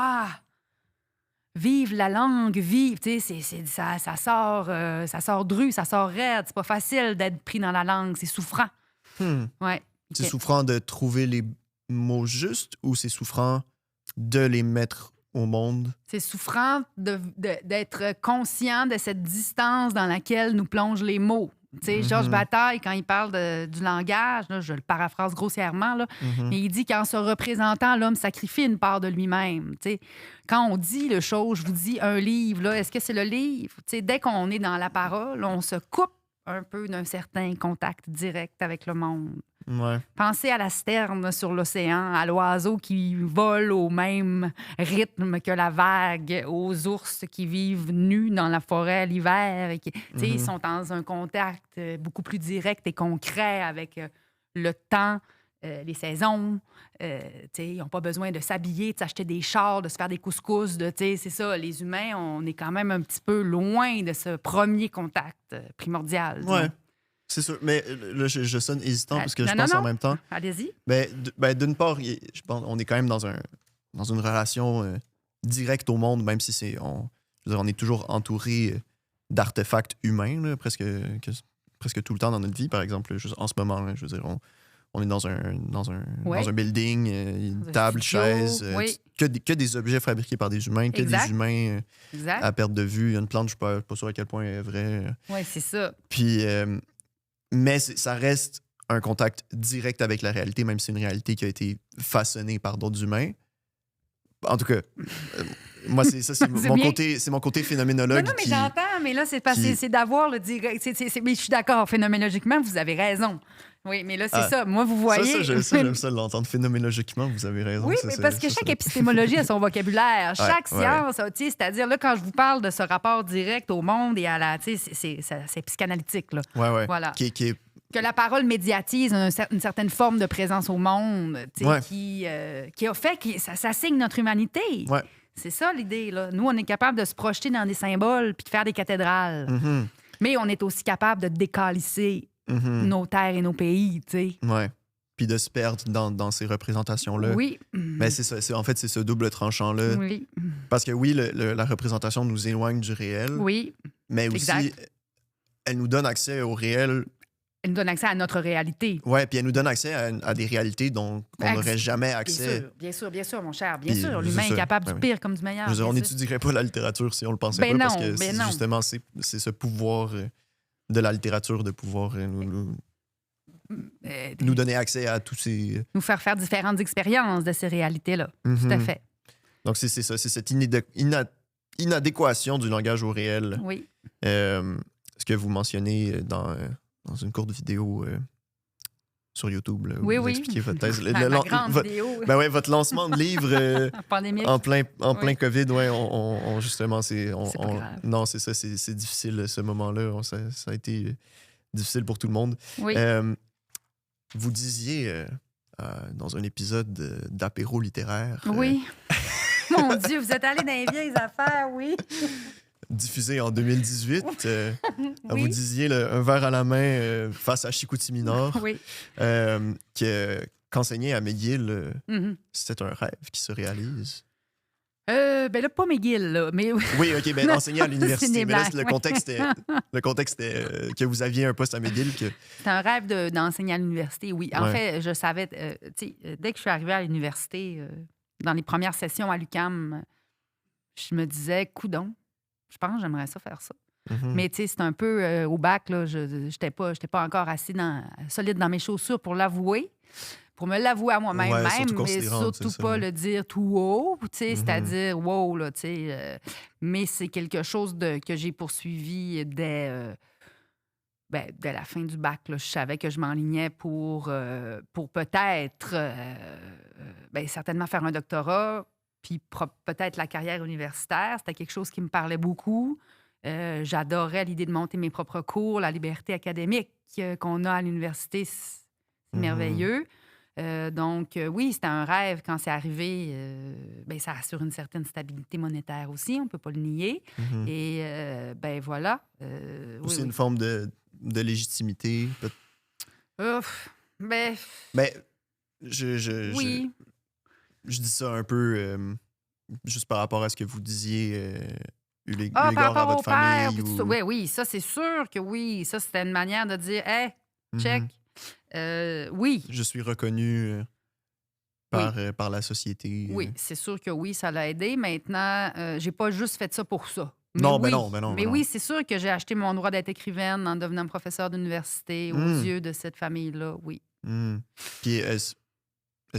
vive la langue, vive... Tu sais, ça sort dru, ça sort raide. C'est pas facile d'être pris dans la langue. C'est souffrant. Ouais. C'est souffrant de trouver les mots justes ou c'est souffrant de les mettre au monde? C'est souffrant d'être conscient de cette distance dans laquelle nous plongent les mots. Tu sais, Georges Bataille, quand il parle du langage, là, je le paraphrase grossièrement, là, mais il dit qu'en se représentant, l'homme sacrifie une part de lui-même. Tu sais, quand on dit le chose, je vous dis un livre, là, est-ce que c'est le livre? Tu sais, dès qu'on est dans la parole, on se coupe un peu d'un certain contact direct avec le monde. Ouais. Pensez à la sterne sur l'océan, à l'oiseau qui vole au même rythme que la vague, aux ours qui vivent nus dans la forêt l'hiver. Ils sont dans un contact beaucoup plus direct et concret avec le temps, les saisons. Ils n'ont pas besoin de s'habiller, de s'acheter des chars, de se faire des couscous. C'est ça, les humains, on est quand même un petit peu loin de ce premier contact primordial. Ouais. C'est sûr, mais là, je sonne hésitant parce que je pense en même temps... Allez-y. D'une part, je pense on est quand même dans une relation directe au monde, même si on est toujours entouré d'artefacts humains, là, presque tout le temps dans notre vie. Par exemple, juste en ce moment, là, je veux dire, on est dans un building, une table, chaise, que des objets fabriqués par des humains, que des humains à perte de vue. Il y a une plante, je ne suis pas sûr à quel point elle est vraie. Oui, c'est ça. Puis... mais ça reste un contact direct avec la réalité, même si c'est une réalité qui a été façonnée par d'autres humains. En tout cas, moi, c'est mon côté phénoménologue. Non, mais j'entends, mais là, c'est parce que c'est d'avoir le direct. Mais je suis d'accord, phénoménologiquement, vous avez raison. Oui, mais là, c'est ça. Moi, vous voyez... J'aime ça l'entendre. Phénoménologiquement, vous avez raison. Oui, mais parce que chaque épistémologie a son vocabulaire. Chaque science, c'est-à-dire, là, quand je vous parle de ce rapport direct au monde et à la... c'est psychanalytique, là. Ouais. Voilà. Que la parole médiatise une certaine forme de présence au monde, qui a fait que ça signe notre humanité. Ouais. C'est ça l'idée, là. Nous, on est capable de se projeter dans des symboles puis de faire des cathédrales. Mhm. Mais on est aussi capable de décalisser Mhm. nos terres et nos pays, tu sais. Ouais. Puis de se perdre dans ces représentations-là. Oui. Mais c'est ça. En fait, c'est ce double tranchant-là. Oui. Parce que oui, la représentation nous éloigne du réel. Oui. Mais aussi, Exact. elle nous donne accès au réel. Elle nous donne accès à notre réalité. Ouais, puis elle nous donne accès à des réalités qu'on n'aurait jamais accès. Bien sûr, mon cher. Bien Puis, sûr, c'est l'humain est ça. capable Ben du oui. pire comme du meilleur. Je veux dire, on bien sûr. n'étudierait pas la littérature si on le pensait Ben pas, parce non, que ben non. justement, c'est ce pouvoir de la littérature de pouvoir nous donner accès à tous ces... Nous faire différentes expériences de ces réalités-là. Tout à Mhm. fait. Donc, c'est ça, c'est cette inadéquation du langage au réel. Oui. Ce que vous mentionnez dans une courte vidéo sur YouTube, là, où Oui, vous oui. expliquez votre thèse. La grande vidéo. Ben ouais, votre lancement de livre Pandémique. en plein Oui. COVID, ouais, on justement, c'est pas grave. non, c'est ça, c'est difficile ce moment-là. Ça a été difficile pour tout le monde. Oui. Vous disiez dans un épisode d'apéro littéraire, Oui. Mon Dieu, vous êtes allé dans les vieilles affaires, oui. diffusé en 2018, Oui. vous disiez un verre à la main face à Chicoutimi Nord, Oui. qu'enseigner à McGill, Mhm. c'était un rêve qui se réalise. Ben là, pas McGill, là, mais oui. Oui, OK, ben enseigner à C'est l'université. des Mais là, blagues, le oui. contexte était que vous aviez un poste à McGill. C'est un rêve d'enseigner à l'université, oui. En Ouais. fait, je savais, tu sais, dès que je suis arrivée à l'université, dans les premières sessions à l'UQAM, je me disais, coudon, je pense que j'aimerais ça faire ça. Mhm. Mais tu sais, c'est un peu au bac, là, je n'étais pas encore assez solide dans mes chaussures pour l'avouer. Pour me l'avouer à moi-même, Ouais, même, surtout mais considérant, surtout c'est ça, pas ouais. le dire tout haut, tu sais, Mhm. c'est-à-dire wow, là, tu sais. Mais c'est quelque chose que j'ai poursuivi dès la fin du bac. Là. Je savais que je m'enlignais pour peut-être, certainement faire un doctorat, puis peut-être la carrière universitaire. C'était quelque chose qui me parlait beaucoup. J'adorais l'idée de monter mes propres cours, la liberté académique qu'on a à l'université, c'est Mhm. merveilleux. Donc, oui, c'était un rêve quand c'est arrivé. Ça assure une certaine stabilité monétaire aussi, on ne peut pas le nier. Mhm. Et, voilà. Aussi oui, une forme de légitimité. Ouf, ben, Mais je oui. dis ça un peu juste par rapport à ce que vous disiez, eu Par égard à rapport votre au père, famille. puis tout ça. Oui, ça, c'est sûr que oui. Ça, c'était une manière de dire, hey, Mhm. check. Oui. Je suis reconnu par la société. Oui, c'est sûr que oui, ça l'a aidé. Maintenant, j'ai pas juste fait ça pour ça. Mais Non, oui, ben non, ben non, Mais ben oui, non. c'est sûr que j'ai acheté mon droit d'être écrivaine en devenant professeur d'université aux yeux de cette famille-là, oui. Mhm. Puis est-ce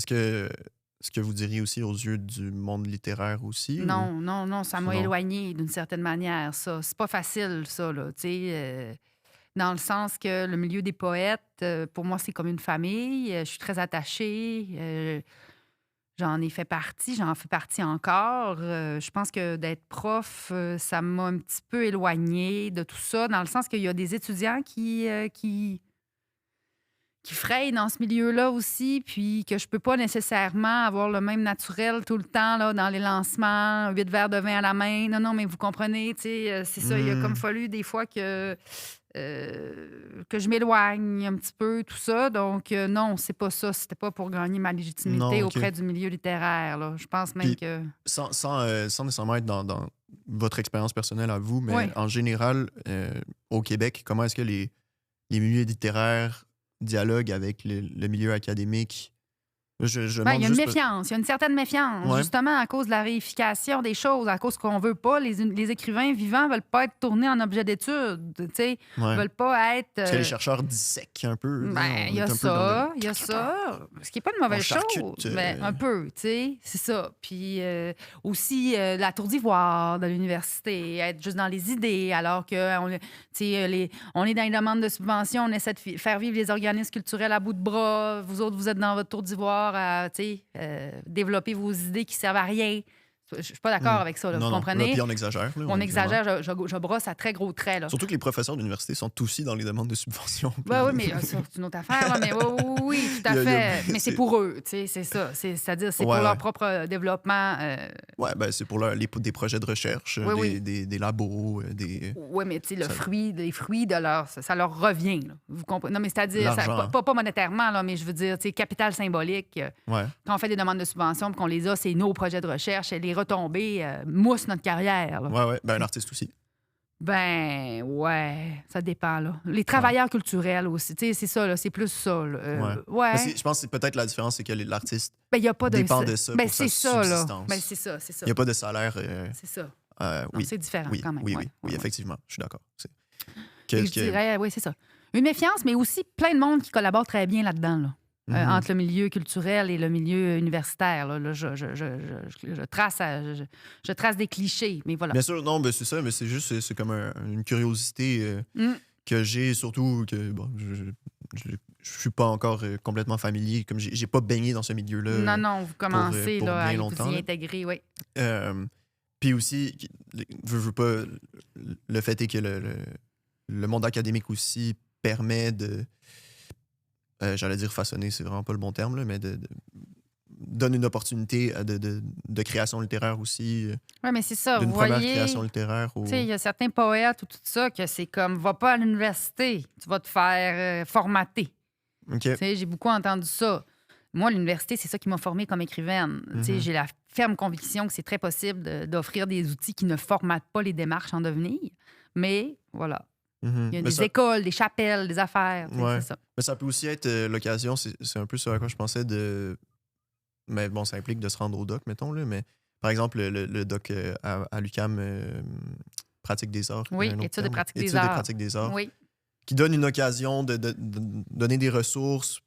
que vous diriez aussi aux yeux du monde littéraire aussi? Non, ça m'a Non. éloignée d'une certaine manière, ça. C'est pas facile, ça, là, tu sais. Dans le sens que le milieu des poètes, pour moi, c'est comme une famille. Je suis très attachée. J'en ai fait partie, j'en fais partie encore. Je pense que d'être prof, ça m'a un petit peu éloignée de tout ça, dans le sens qu'il y a des étudiants qui frayent dans ce milieu-là aussi, puis que je peux pas nécessairement avoir le même naturel tout le temps là, dans les lancements, 8 verres de vin à la main. Non, mais vous comprenez, tu sais, c'est ça. Il a comme fallu des fois que je m'éloigne un petit peu, tout ça. Donc, non, c'est pas ça. C'était pas pour gagner ma légitimité Non, ok. auprès du milieu littéraire. Là. Je pense même Puis, que... Sans nécessairement être dans votre expérience personnelle à vous, mais Oui. en général, au Québec, comment est-ce que les milieux littéraires dialoguent avec le milieu académique? Je il y demande a une juste méfiance, il y a une certaine méfiance, Ouais. justement à cause de la réification des choses, à cause qu'on veut pas, les écrivains vivants veulent pas être tournés en objet d'étude, tu sais, Ouais. veulent pas être... Parce que les chercheurs dissèquent un peu. là. Ben, il y On a est un peu dans ça, le- il y a ça. Ce qui n'est pas une mauvaise On charcute, chose, mais un peu, tu sais, c'est ça. Puis aussi, la tour d'ivoire de l'université, être juste dans les idées, alors que on est dans les demandes de subventions, on essaie de faire vivre les organismes culturels à bout de bras. Vous autres, vous êtes dans votre tour d'ivoire à, développer vos idées qui servent à rien. Je suis pas d'accord avec ça, là, vous Non, comprenez? puis on exagère. Là, On exagère, je brosse à très gros traits. Là. Surtout que les professeurs d'université sont aussi dans les demandes de subventions. Ben oui, mais ça, c'est une autre affaire. Là, mais oui, tout à fait. Mais c'est pour eux, tu sais, c'est ça. C'est-à-dire, c'est pour leur propre développement. Oui, ben c'est pour des projets de recherche, des labos, des... Oui, mais tu sais, les fruits de leur... Ça leur revient, là. Vous comprenez? Non, mais c'est-à-dire, pas monétairement, là, mais je veux dire, tu sais, capital symbolique. Quand on fait des demandes de subventions puis qu'on les a, c'est nos projets de recherche. Et les retombées moussent notre carrière. Oui. Ben un artiste aussi. Ben, ouais, ça dépend, là. Les travailleurs culturels aussi, tu sais, c'est ça, là, c'est plus ça, là. Ouais. Je pense que c'est peut-être la différence, c'est que l'artiste dépend de ça ben, pour sa ça, subsistance. Ben, c'est ça. Il n'y a pas de salaire... c'est ça. oui. C'est différent, quand même. Oui, effectivement, je suis d'accord. Je dirais, oui, c'est ça. Une méfiance, mais aussi plein de monde qui collabore très bien là-dedans, là. Entre le milieu culturel et le milieu universitaire. Là, je trace des clichés, mais voilà. Bien sûr, non, ben c'est ça, mais c'est juste, c'est comme une curiosité que j'ai, surtout que bon, je suis pas encore complètement familier, comme j'ai pas baigné dans ce milieu-là. Non, vous commencez pour là, bien à vous longtemps, y intégrer, oui. Puis aussi, je veux pas, le fait est que le monde académique aussi permet de... j'allais dire façonner, c'est vraiment pas le bon terme, là, mais donne une opportunité de création littéraire aussi. Oui, mais c'est ça, d'une vous première voyez, création littéraire. Tu sais, il y a certains poètes ou tout ça que c'est comme, va pas à l'université, tu vas te faire formater. OK. Tu sais, j'ai beaucoup entendu ça. Moi, l'université, c'est ça qui m'a formée comme écrivaine. Tu sais, j'ai la ferme conviction que c'est très possible d'offrir des outils qui ne formatent pas les démarches en devenir. Mais voilà. Il y a des écoles, des chapelles, des affaires. C'est ça. Mais ça peut aussi être l'occasion, c'est un peu ce à quoi je pensais mais bon, ça implique de se rendre au doc, mettons, là, mais par exemple, le doc à l'UQAM, pratique des arts. Oui, études de pratique des arts. Études de pratique des arts. Oui. Qui donne une occasion de donner des ressources,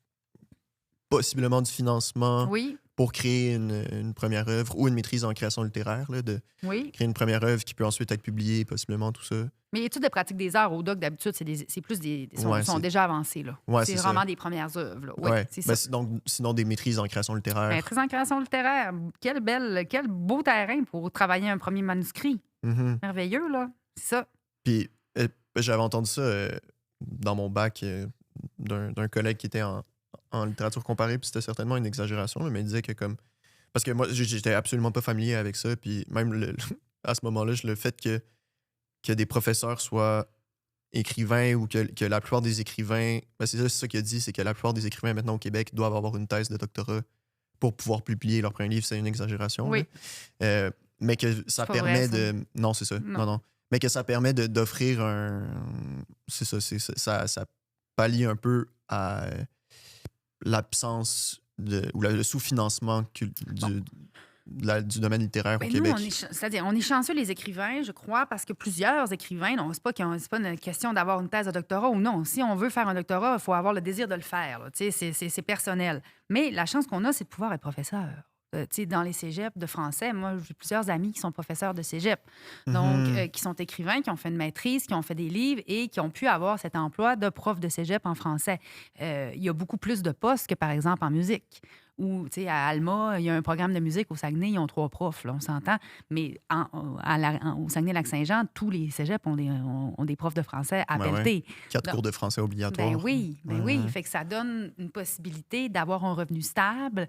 possiblement du financement pour créer une première œuvre ou une maîtrise en création littéraire, là, créer une première œuvre qui peut ensuite être publiée, possiblement, tout ça. Mais études de pratique des arts au doc, d'habitude, c'est plus sont déjà avancés. Là. C'est vraiment des premières œuvres. Là. Ouais, c'est ça. Donc, sinon, des maîtrises en création littéraire. Maîtrise en création littéraire. Quel beau terrain pour travailler un premier manuscrit. Merveilleux, là. C'est ça. Puis, j'avais entendu ça dans mon bac d'un collègue qui était en littérature comparée, puis c'était certainement une exagération, là, mais il disait que comme... Parce que moi, j'étais absolument pas familier avec ça, puis même à ce moment-là, le fait que des professeurs soient écrivains ou que la plupart des écrivains... Ben c'est ça qu'il a dit, c'est que la plupart des écrivains maintenant au Québec doivent avoir une thèse de doctorat pour pouvoir publier leur premier livre. C'est une exagération. Oui. Mais que ça permet de... Non, c'est ça. Non. Mais que ça permet d'offrir un... C'est ça, ça pallie un peu à l'absence ou le sous-financement du domaine littéraire au Québec. C'est-à-dire, on est chanceux, les écrivains, je crois, parce que plusieurs écrivains, non, c'est pas une question d'avoir une thèse de doctorat ou non. Si on veut faire un doctorat, il faut avoir le désir de le faire. Là, c'est personnel. Mais la chance qu'on a, c'est de pouvoir être professeur. Dans les cégeps de français, moi, j'ai plusieurs amis qui sont professeurs de cégep, donc qui sont écrivains, qui ont fait une maîtrise, qui ont fait des livres et qui ont pu avoir cet emploi de prof de cégep en français. Il y a beaucoup plus de postes que, par exemple, en musique. Ou, tu sais, à Alma, il y a un programme de musique au Saguenay, ils ont 3 profs, là, on s'entend. Mais au Saguenay-Lac-Saint-Jean, tous les cégeps ont des profs de français à pelleter. 4 cours de français obligatoires. Oui. Fait que ça donne une possibilité d'avoir un revenu stable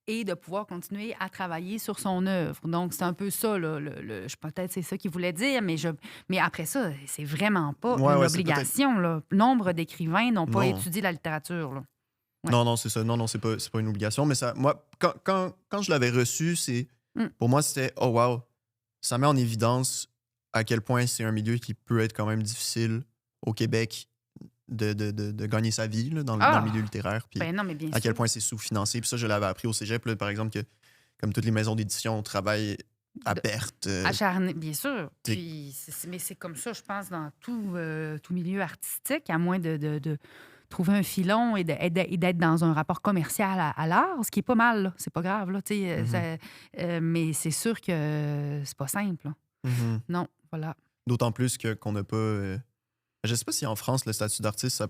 et de pouvoir continuer à travailler sur son œuvre. Donc, c'est un peu ça, là, peut-être c'est ça qu'il voulait dire, mais après ça, c'est vraiment pas une obligation. Là. Nombre d'écrivains n'ont pas étudié la littérature. Là. Ouais. Non, c'est ça. Non, c'est pas une obligation. Mais ça, moi, quand je l'avais reçu, pour moi, c'était « Oh, wow! » Ça met en évidence à quel point c'est un milieu qui peut être quand même difficile au Québec de gagner sa vie là, dans le milieu littéraire. Puis non, mais bien à quel point c'est sous-financé. Puis ça, je l'avais appris au cégep, là, par exemple, que comme toutes les maisons d'édition, on travaille à perte. Acharné, bien sûr. Puis, mais c'est comme ça, je pense, dans tout milieu artistique, à moins de trouver un filon et d'être dans un rapport commercial à l'art, ce qui est pas mal, là. C'est pas grave, là, mais c'est sûr que c'est pas simple. Non, voilà. D'autant plus qu'on n'a pas... je sais pas si en France, le statut d'artiste,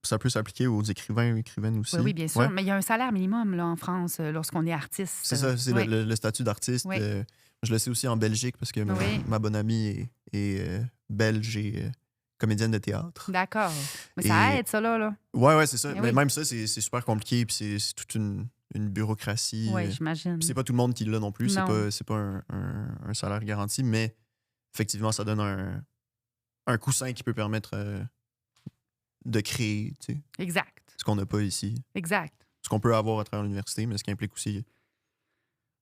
ça peut s'appliquer aux écrivains et écrivaines aussi. Oui, bien sûr. Ouais. Mais il y a un salaire minimum là, en France lorsqu'on est artiste. C'est ça, c'est Oui. le statut d'artiste. Oui. Je le sais aussi en Belgique parce que Oui. ma bonne amie est belge et comédienne de théâtre. D'accord. Mais ça Et- aide, ça, là. Ouais, c'est ça. Eh Mais oui. même ça, c'est super compliqué. Puis c'est toute une bureaucratie. Oui, j'imagine. Puis c'est pas tout le monde qui l'a non plus. Non. C'est pas un salaire garanti. Mais effectivement, ça donne un coussin qui peut permettre de créer, tu sais, Exact. ce qu'on n'a pas ici. Exact. Ce qu'on peut avoir à travers l'université, mais ce qui implique aussi.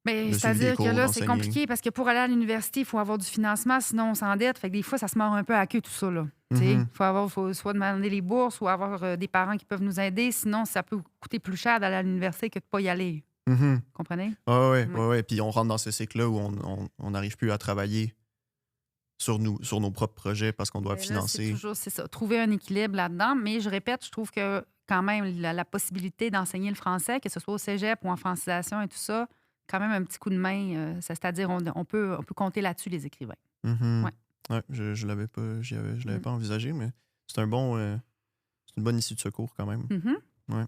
Mais Le suivi c'est-à-dire des que cours, là, c'est d'enseigner. compliqué parce que pour aller à l'université, il faut avoir du financement, sinon on s'endette. Fait que des fois, ça se mord un peu à queue, tout ça. Là. Il faut soit demander les bourses ou avoir des parents qui peuvent nous aider. Sinon, ça peut coûter plus cher d'aller à l'université que de ne pas y aller. Mhm. Comprenez? Ouais. Puis on rentre dans ce cycle-là où on n'arrive plus à travailler sur nos propres projets parce qu'on doit Mais là, financer. c'est ça. Trouver un équilibre là-dedans. Mais je répète, je trouve que quand même, la possibilité d'enseigner le français, que ce soit au cégep ou en francisation et tout ça, quand même un petit coup de main. C'est-à-dire, on peut compter là-dessus, les écrivains. Mhm. Ouais. Ouais, je l'avais pas, je l'avais pas envisagé, mais c'est c'est une bonne issue de secours quand même. Mhm.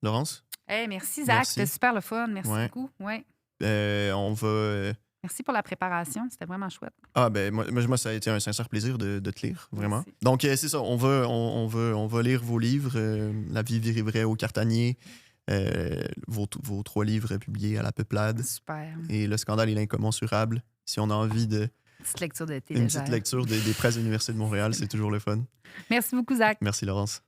Laurence, Hey, merci, Zach. Merci. C'était super le fun. Merci Ouais. beaucoup. Ouais. on va. Merci pour la préparation. C'était vraiment chouette. Moi, ça a été un sincère plaisir de te lire, vraiment. Merci. Donc, c'est ça, on va lire vos livres, La vie vraie au Cartanier, vos 3 livres publiés à la Peuplade Super. et Le scandale et l'incommensurable. Si on a envie de Petite lecture d'été. une légère. petite lecture des presses de l'Université de Montréal, c'est toujours le fun. Merci beaucoup, Zach. Merci, Laurence.